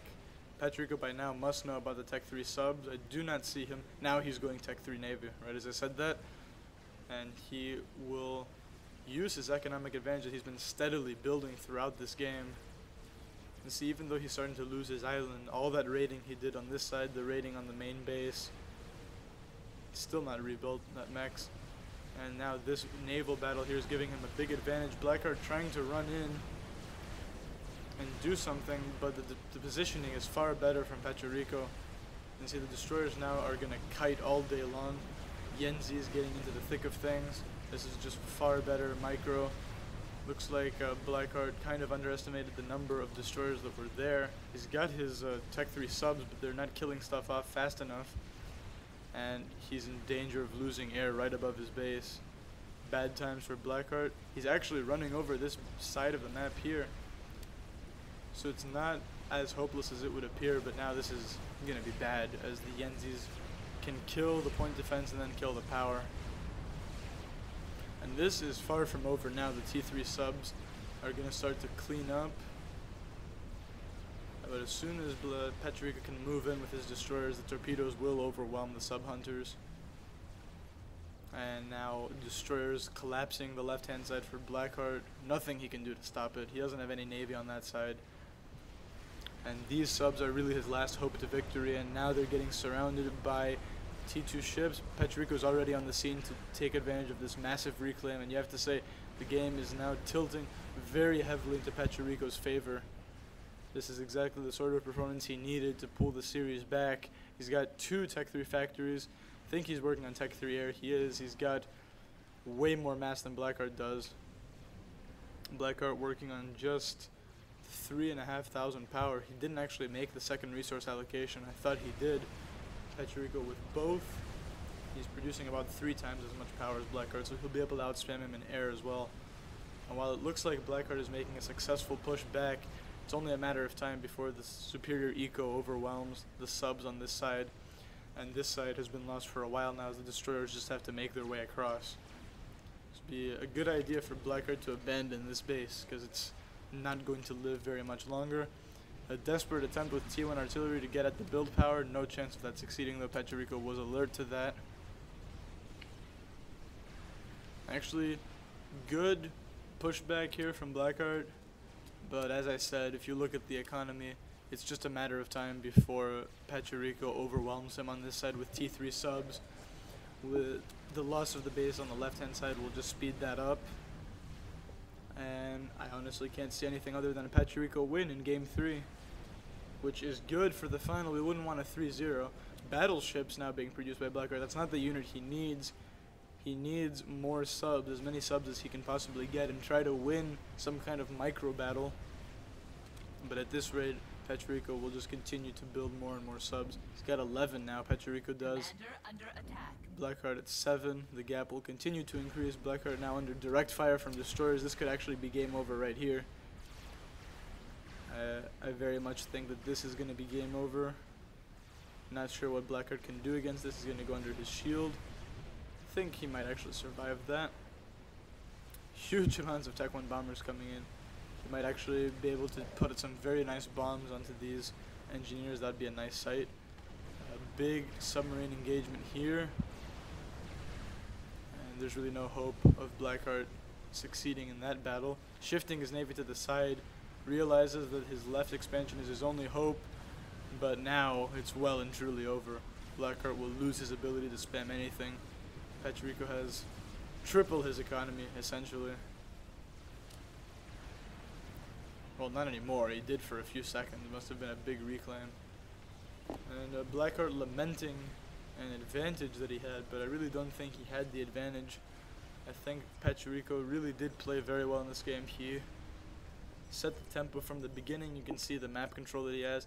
Pachirico by now must know about the Tech 3 subs. I do not see him. Now he's going Tech 3 Navy, right as I said that. And he will use his economic advantage that he's been steadily building throughout this game. And see, even though he's starting to lose his island, all that raiding he did on this side, the raiding on the main base, still not rebuilt, that mechs. And now this naval battle here is giving him a big advantage. Blackheart trying to run in and do something, but the positioning is far better from Pachirico. And see, the destroyers now are going to kite all day long. Yenzi is getting into the thick of things. This is just far better micro. Looks like Blackheart kind of underestimated the number of destroyers that were there. He's got his Tech 3 subs, but they're not killing stuff off fast enough. And he's in danger of losing air right above his base. Bad times for Blackheart. He's actually running over this side of the map here. So it's not as hopeless as it would appear, but now this is going to be bad as the Yenzis can kill the point defense and then kill the power. And this is far from over now. The T3 subs are going to start to clean up. But as soon as Pachirico can move in with his destroyers, the torpedoes will overwhelm the sub-hunters. And now destroyers collapsing the left-hand side for Blackheart. Nothing he can do to stop it. He doesn't have any navy on that side. And these subs are really his last hope to victory, and now they're getting surrounded by T2 ships. Pachirico's already on the scene to take advantage of this massive reclaim, and you have to say the game is now tilting very heavily into Pachirico's favor. This is exactly the sort of performance he needed to pull the series back. He's got 2 Tech 3 factories. I think he's working on Tech 3 Air. He is. He's got way more mass than Blackheart does. Blackheart working on just 3,500 power. He didn't actually make the second resource allocation. I thought he did. Pachirico with both. He's producing about 3 times as much power as Blackheart, so he'll be able to outspam him in air as well. And while it looks like Blackheart is making a successful push back, it's only a matter of time before the superior eco overwhelms the subs on this side. And this side has been lost for a while now as the destroyers just have to make their way across. This would be a good idea for Blackheart to abandon this base, because it's not going to live very much longer. A desperate attempt with T1 artillery to get at the build power. No chance of that succeeding, though. Pachirico was alert to that. Actually, good pushback here from Blackheart. But as I said, if you look at the economy, it's just a matter of time before Pachirico overwhelms him on this side with T3 subs. With the loss of the base on the left-hand side will just speed that up. And I honestly can't see anything other than a Pachirico win in Game 3, which is good for the final. We wouldn't want a 3-0. Battleships now being produced by Blackheart. That's not the unit he needs. He needs more subs, as many subs as he can possibly get, and try to win some kind of micro battle. But at this rate, Pachirico will just continue to build more and more subs. He's got 11 now, Pachirico does. Under attack. Blackheart at 7. The gap will continue to increase. Blackheart now under direct fire from destroyers. This could actually be game over right here. I very much think that this is going to be game over. Not sure what Blackheart can do against this. He's going to go under his shield. I think he might actually survive that. Huge amounts of Tech 1 bombers coming in. He might actually be able to put some very nice bombs onto these engineers. That'd be a nice sight. A big submarine engagement here. And there's really no hope of Blackheart succeeding in that battle. Shifting his navy to the side, realizes that his left expansion is his only hope, but now it's well and truly over. Blackheart will lose his ability to spam anything, Pachirico has triple his economy, essentially. Well, not anymore. He did for a few seconds. Must have been a big reclaim. And Blackheart lamenting an advantage that he had, but I really don't think he had the advantage. I think Pachirico really did play very well in this game. He set the tempo from the beginning. You can see the map control that he has.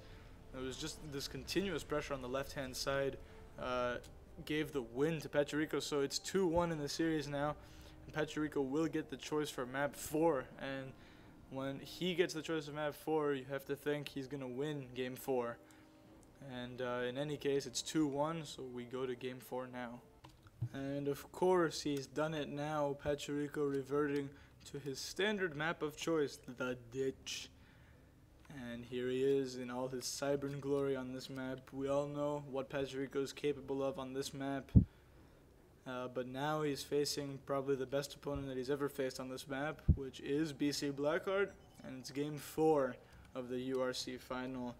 It was just this continuous pressure on the left-hand side gave the win to Pachirico, so it's 2-1 in the series now. And Pachirico will get the choice for map 4, and when he gets the choice of map 4, you have to think he's going to win game 4. And in any case, it's 2-1, so we go to game 4 now. And of course, he's done it now. Pachirico reverting to his standard map of choice, the ditch. And here he is in all his Cybern glory on this map. We all know what Pachirico is capable of on this map. But now he's facing probably the best opponent that he's ever faced on this map, which is BC Blackheart. And it's game 4 of the URC final.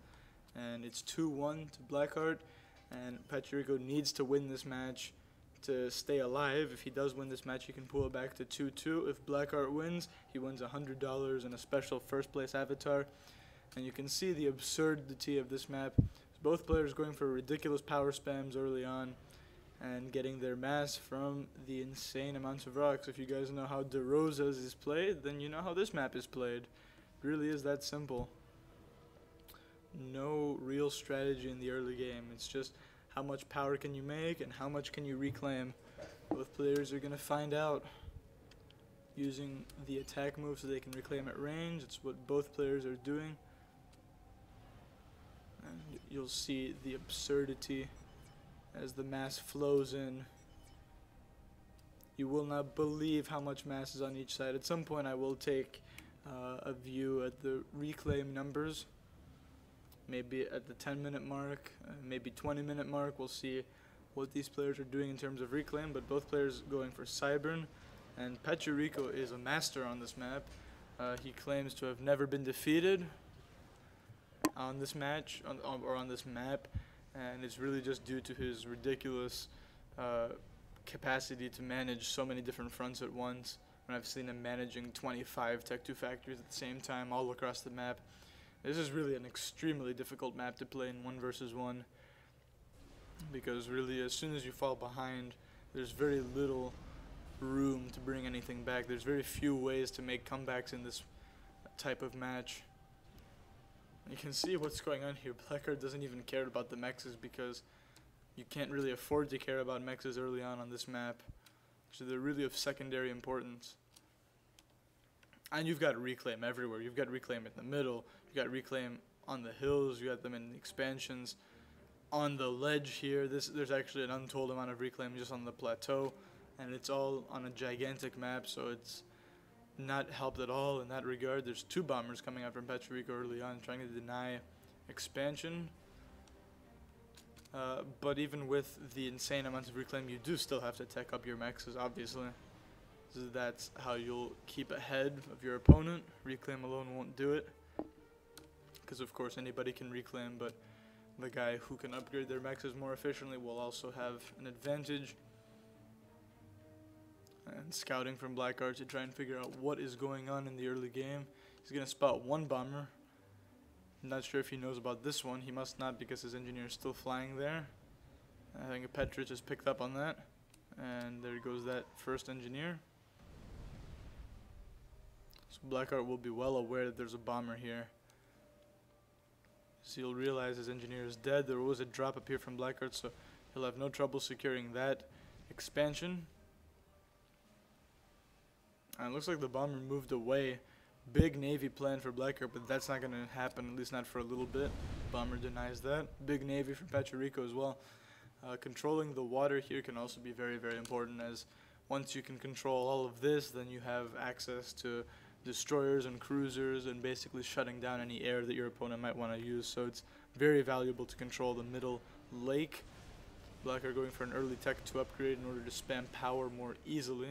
And it's 2-1 to Blackheart. And Pachirico needs to win this match to stay alive. If he does win this match, he can pull it back to 2-2. If Blackheart wins, he wins $100 and a special first place avatar. And you can see the absurdity of this map. Both players going for ridiculous power spams early on and getting their mass from the insane amounts of rocks. If you guys know how DeRosa's is played, then you know how this map is played. It really is that simple. No real strategy in the early game. It's just how much power can you make and how much can you reclaim. Both players are going to find out using the attack move so they can reclaim at range. It's what both players are doing. And you'll see the absurdity as the mass flows in. You will not believe how much mass is on each side. At some point I will take a view at the reclaim numbers. Maybe at the 10-minute mark, maybe 20-minute mark, we'll see what these players are doing in terms of reclaim, but both players going for Cybern, and Pachirico is a master on this map. He claims to have never been defeated on this match, or on this map, and it's really just due to his ridiculous capacity to manage so many different fronts at once. And I've seen him managing 25 Tech 2 factories at the same time all across the map. This is really an extremely difficult map to play in 1 versus 1, because really as soon as you fall behind, there's very little room to bring anything back. There's very few ways to make comebacks in this type of match. You can see what's going on here. Blackheart doesn't even care about the mexes because you can't really afford to care about mexes early on this map. So they're really of secondary importance. And you've got reclaim everywhere. You've got reclaim in the middle. You've got reclaim on the hills. You got them in the expansions. On the ledge here, there's actually an untold amount of reclaim just on the plateau. And it's all on a gigantic map, so it's not helped at all in that regard. There's 2 bombers coming out from Pachirico early on trying to deny expansion. But even with the insane amounts of reclaim, you do still have to tech up your mexes, obviously. So that's how you'll keep ahead of your opponent. Reclaim alone won't do it, because of course anybody can reclaim, but the guy who can upgrade their mexes more efficiently will also have an advantage. And scouting from Blackheart to try and figure out what is going on in the early game. He's going to spot 1 bomber. I'm not sure if he knows about this one. He must not, because his engineer is still flying there. I think Petrich has picked up on that. And there goes that first engineer. So Blackheart will be well aware that there's a bomber here. So he'll realize his engineer is dead. There was a drop up here from Blackheart, so he'll have no trouble securing that expansion. And it looks like the bomber moved away. Big Navy plan for Blackheart, but that's not going to happen, at least not for a little bit. Bomber denies that. Big Navy from Pachirico as well. Controlling the water here can also be very, very important, as once you can control all of this, then you have access to destroyers and cruisers and basically shutting down any air that your opponent might want to use. So it's very valuable to control the middle lake. Blackheart going for an early Tech 2 upgrade in order to spam power more easily.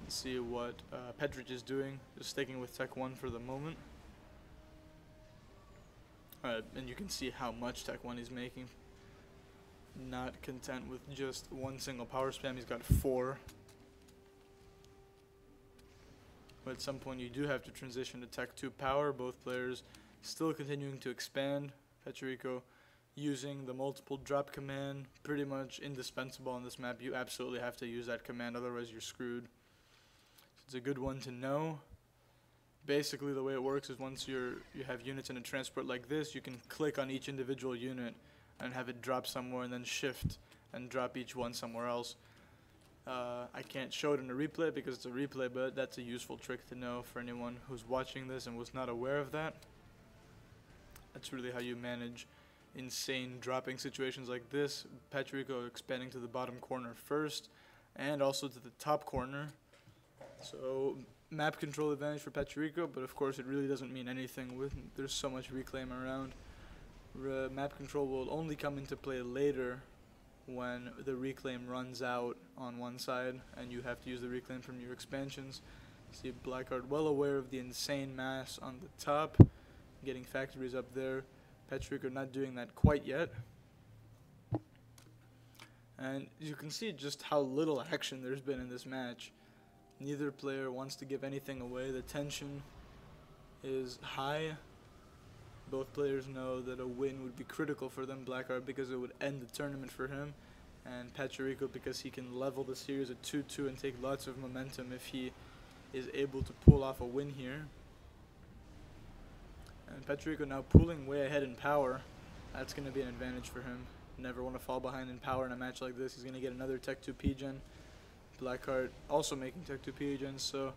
Let's see what Petrich is doing, just sticking with Tech 1 for the moment. And you can see how much Tech 1 he's making. not content with just one single power spam, he's got 4. But at some point you do have to transition to Tech 2 power. Both players still continuing to expand. Pechirico using the multiple drop command, pretty much indispensable on this map. You absolutely have to use that command, otherwise you're screwed. So it's a good one to know. Basically the way it works is once you have units in a transport like this, you can click on each individual unit and have it drop somewhere and then shift and drop each one somewhere else. I can't show it in a replay because it's a replay, but that's a useful trick to know for anyone who's watching this and was not aware of that. That's really how you manage insane dropping situations like this. Pechirico expanding to the bottom corner first and also to the top corner. So map control advantage for Pechirico, but of course it really doesn't mean anything with there's so much reclaim around. Map control will only come into play later when the reclaim runs out on one side and you have to use the reclaim from your expansions. See Blackheart well aware of the insane mass on the top, getting factories up there. Pechirico not doing that quite yet. And you can see just how little action there's been in this match. Neither player wants to give anything away. The tension is high. Both players know that a win would be critical for them. Blackheart because it would end the tournament for him, and Pechirico because he can level the series at 2-2 and take lots of momentum if he is able to pull off a win here. And Pechirico now pulling way ahead in power. That's going to be an advantage for him. Never want to fall behind in power in a match like this. He's going to get another Tech 2 P-Gen. Blackheart also making Tech 2 P-Gens, so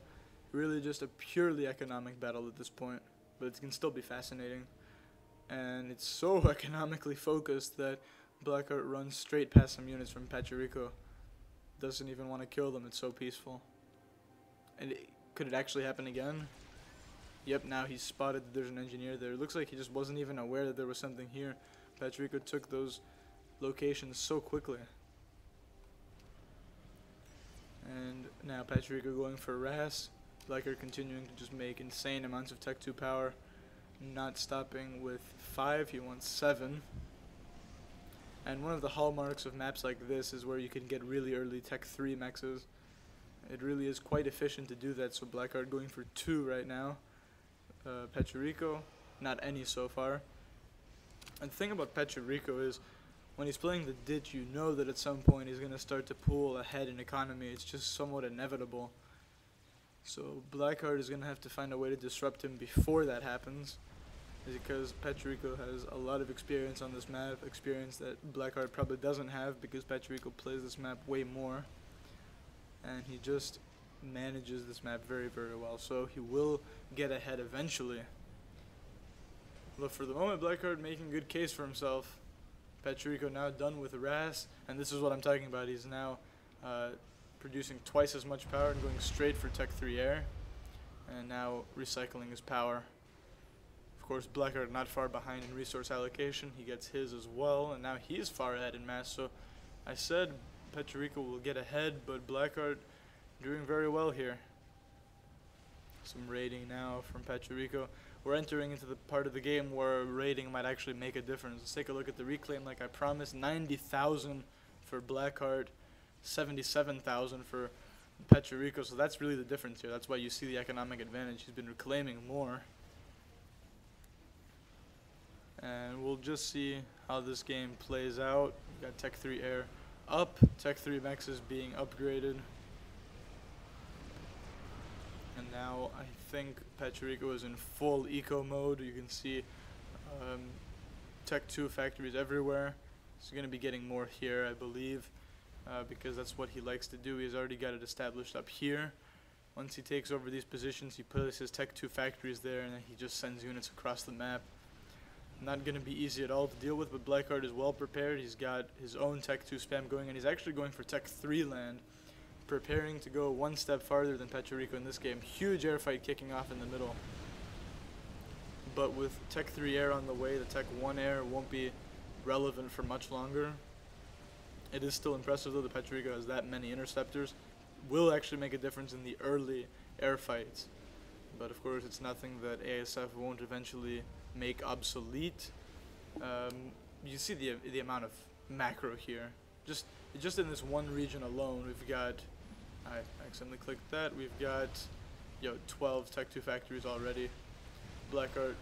really just a purely economic battle at this point. But it can still be fascinating. And it's so economically focused that Blackheart runs straight past some units from Pechirico. Doesn't even want to kill them, it's so peaceful. And could it actually happen again? Yep, now he's spotted that there's an engineer there. It looks like he just wasn't even aware that there was something here. Pechirico took those locations so quickly. And now Pechirico going for Ras. Blackheart continuing to just make insane amounts of Tech 2 power. Not stopping with 5, he wants 7. And one of the hallmarks of maps like this is where you can get really early Tech 3 mexes. It really is quite efficient to do that, so Blackheart going for 2 right now. Pechirico, not any so far. And the thing about Pechirico is, when he's playing the ditch, you know that at some point he's going to start to pull ahead in economy. It's just somewhat inevitable. So Blackheart is going to have to find a way to disrupt him before that happens, because Pechirico has a lot of experience on this map, experience that Blackheart probably doesn't have because Pechirico plays this map way more, and he just manages this map very, very well, so he will get ahead eventually. But for the moment, Blackheart making a good case for himself. Pechirico now done with Ras, and this is what I'm talking about. He's now producing twice as much power and going straight for Tech 3 Air, and now recycling his power. Of course, Blackheart not far behind in resource allocation. He gets his as well, and now he's far ahead in mass. So I said Pechirico will get ahead, but Blackheart doing very well here. Some raiding now from Pechirico. We're entering into the part of the game where raiding might actually make a difference. Let's take a look at the reclaim like I promised. 90,000 for Blackheart, 77,000 for Pechirico. So that's really the difference here. That's why you see the economic advantage. He's been reclaiming more. And we'll just see how this game plays out. We've got Tech 3 Air up, Tech 3 Mexes being upgraded. And now I think Pechirico is in full eco mode. You can see Tech 2 factories everywhere. He's going to be getting more here, I believe, because that's what he likes to do. He's already got it established up here. Once he takes over these positions, he puts his Tech 2 factories there, and then he just sends units across the map. Not going to be easy at all to deal with, but Blackheart is well prepared. He's got his own Tech 2 spam going, and he's actually going for Tech 3 land, preparing to go one step farther than Pechirico in this game. Huge air fight kicking off in the middle. But with Tech 3 Air on the way, the Tech 1 Air won't be relevant for much longer. It is still impressive though that Pechirico has that many interceptors. Will actually make a difference in the early air fights. But of course it's nothing that ASF won't eventually make obsolete. You see the amount of macro here. Just in this one region alone, we've got, I accidentally clicked that, we've got 12 Tech 2 factories already. Blackheart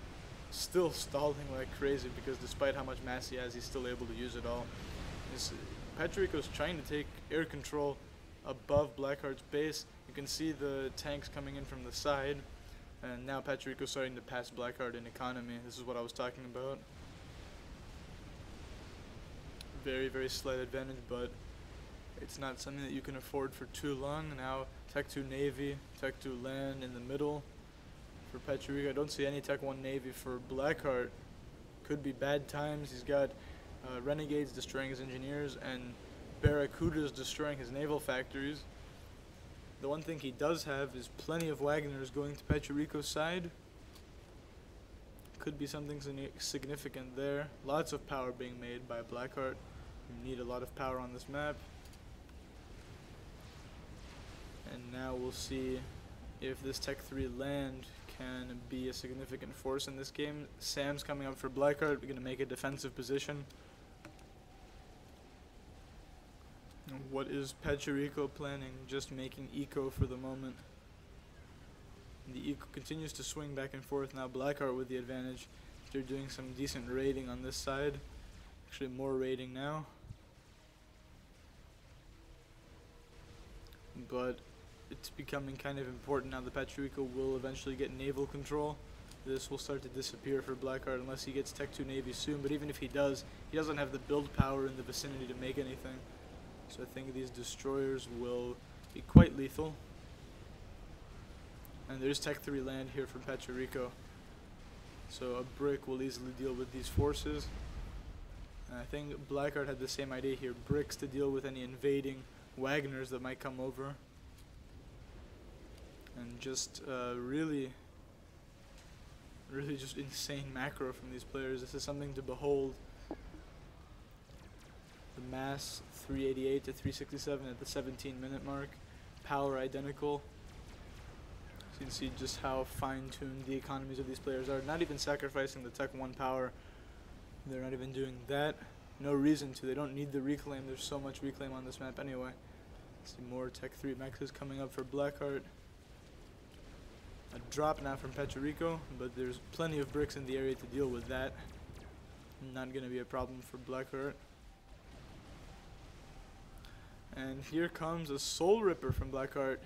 still stalling like crazy because despite how much mass he has, he's still able to use it all. Pachirico's trying to take air control above Blackheart's base. You can see the tanks coming in from the side, and now Pachirico's starting to pass Blackheart in economy. This is what I was talking about. Very, very slight advantage, but it's not something that you can afford for too long. Now Tech 2 Navy, Tech 2 Land in the middle for Pachirico. I don't see any Tech 1 Navy for Blackheart. Could be bad times. He's got Renegades destroying his engineers and Barracudas destroying his naval factories. The one thing he does have is plenty of Wagners going to Pachirico's side. Could be something significant there. Lots of power being made by Blackheart. You need a lot of power on this map. And now we'll see if this Tech 3 land can be a significant force in this game. Sam's coming up for Blackheart. We're going to make a defensive position. What is Pachirico planning? Just making eco for the moment. The eco continues to swing back and forth. Now Blackheart with the advantage. They're doing some decent raiding on this side. Actually more raiding now. But it's becoming kind of important now that Pachirico will eventually get naval control. This will start to disappear for Blackheart unless he gets Tech 2 Navy soon. But even if he does, he doesn't have the build power in the vicinity to make anything. So I think these destroyers will be quite lethal. And there's Tech 3 land here from Pachirico. So a brick will easily deal with these forces. And I think Blackheart had the same idea here. Bricks to deal with any invading Wagners that might come over. And just really just insane macro from these players. This is something to behold. The mass 388 to 367 at the 17-minute mark. Power identical. So you can see just how fine-tuned the economies of these players are. Not even sacrificing the Tech 1 power. They're not even doing that. No reason to. They don't need the reclaim. There's so much reclaim on this map anyway. See more Tech 3 mexes coming up for Blackheart. A drop now from Pachirico, but there's plenty of bricks in the area to deal with that. Not going to be a problem for Blackheart. And here comes a Soul Ripper from Blackheart.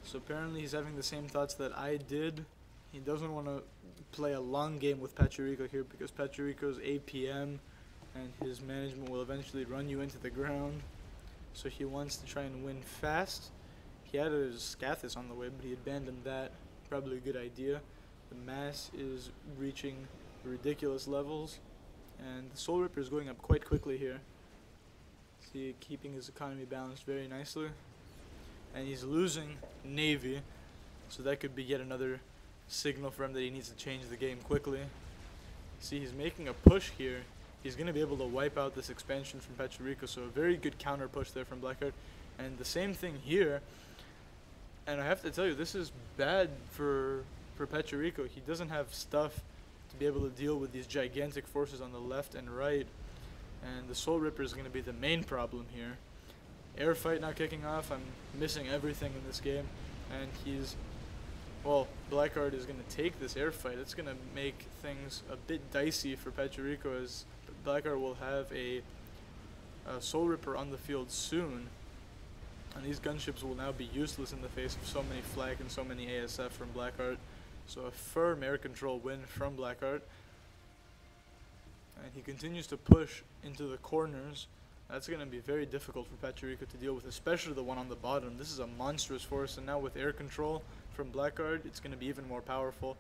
So apparently he's having the same thoughts that I did. He doesn't want to play a long game with Pachirico here because Pachirico's APM and his management will eventually run you into the ground. So he wants to try and win fast. He had a Scathis on the way, but he abandoned that. Probably a good idea. The mass is reaching ridiculous levels, and the Soul Ripper is going up quite quickly here. See, keeping his economy balanced very nicely. And he's losing Navy, so that could be yet another signal for him that he needs to change the game quickly. See, he's making a push here. He's going to be able to wipe out this expansion from Pachirico, so a very good counter push there from Blackheart. And the same thing here. And I have to tell you, this is bad for Pachirico. He doesn't have stuff to be able to deal with these gigantic forces on the left and right. And the Soul Ripper is going to be the main problem here. Air fight not kicking off. I'm missing everything in this game. And Blackheart is going to take this air fight. It's going to make things a bit dicey for Pachirico, as Blackheart will have a Soul Ripper on the field soon. And these gunships will now be useless in the face of so many flak and so many ASF from Blackheart. So a firm air control win from Blackheart. And he continues to push into the corners. That's going to be very difficult for Pachirico to deal with, especially the one on the bottom. This is a monstrous force, and now with air control from Blackheart, it's going to be even more powerful.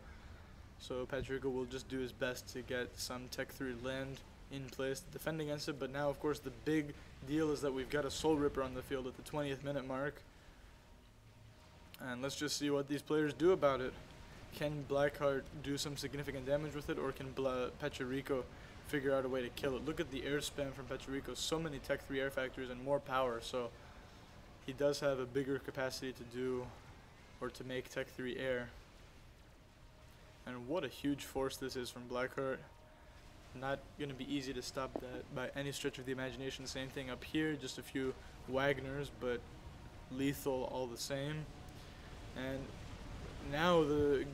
So Pachirico will just do his best to get some Tech 3 land in place to defend against it. But now, of course, the big deal is that we've got a Soul Ripper on the field at the 20th minute mark. And let's just see what these players do about it. Can Blackheart do some significant damage with it, or can Pachirico figure out a way to kill it? Look at the air spam from Pachirico. So many Tech 3 air factories and more power. So he does have a bigger capacity to do, or to make Tech 3 air. And what a huge force this is from Blackheart. Not going to be easy to stop that by any stretch of the imagination. Same thing up here, just a few Wagners, but lethal all the same. And now the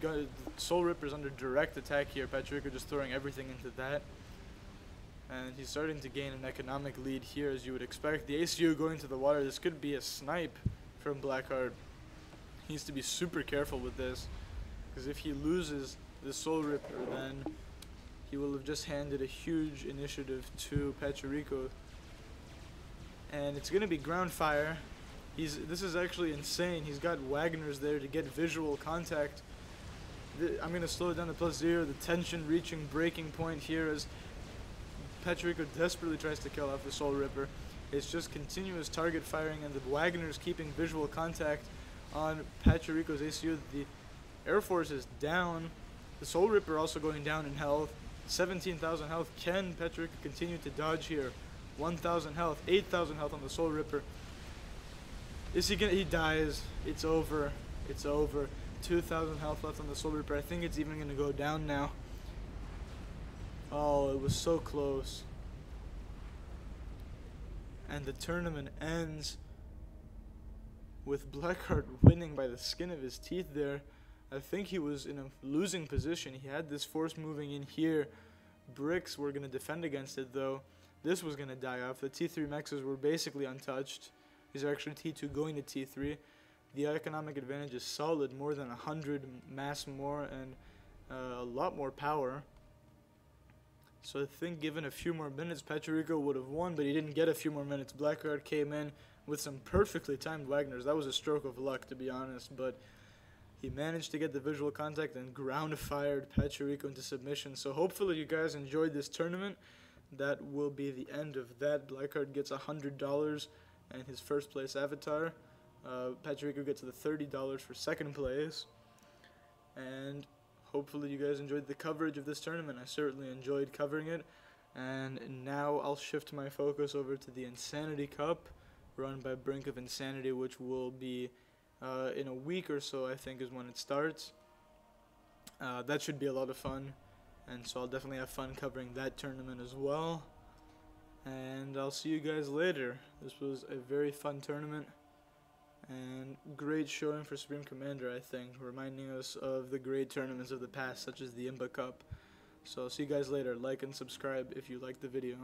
Soul Ripper's under direct attack here. Patrico just throwing everything into that. And he's starting to gain an economic lead here, as you would expect. The ACU going to the water. This could be a snipe from Blackheart. He needs to be super careful with this, because if he loses the Soul Ripper, then he will have just handed a huge initiative to Patrico. And it's going to be ground fire. This is actually insane. He's got Wagners there to get visual contact. I'm going to slow it down to +0. The tension reaching breaking point here as Patrico desperately tries to kill off the Soul Ripper. It's just continuous target firing, and the Wagners keeping visual contact on Patrico's ACU. The Air Force is down. The Soul Ripper also going down in health. 17,000 health. Can Patrico continue to dodge here? 1,000 health. 8,000 health on the Soul Ripper. Is he gonna? He dies. It's over. It's over. 2,000 health left on the Soul Ripper. I think it's even gonna go down now. Oh, it was so close. And the tournament ends with Blackheart winning by the skin of his teeth there. I think he was in a losing position. He had this force moving in here. Bricks were going to defend against it, though. This was going to die off. The T3 mexes were basically untouched. These are actually T2 going to T3. The economic advantage is solid, more than 100 mass more and a lot more power. So I think given a few more minutes, Patrico would have won, but he didn't get a few more minutes. Blackheart came in with some perfectly timed Wagners. That was a stroke of luck, to be honest, but he managed to get the visual contact and ground fired Patrico into submission. So hopefully you guys enjoyed this tournament. That will be the end of that. Blackheart gets $100 and his first place avatar. Patrico gets the $30 for second place. And hopefully you guys enjoyed the coverage of this tournament. I certainly enjoyed covering it. And now I'll shift my focus over to the Insanity Cup, run by Brink of Insanity, which will be in a week or so, I think, is when it starts. That should be a lot of fun, and so I'll definitely have fun covering that tournament as well. And I'll see you guys later. This was a very fun tournament, and great showing for Supreme Commander, I think, reminding us of the great tournaments of the past, such as the Imba Cup. So I'll see you guys later. Like and subscribe if you liked the video.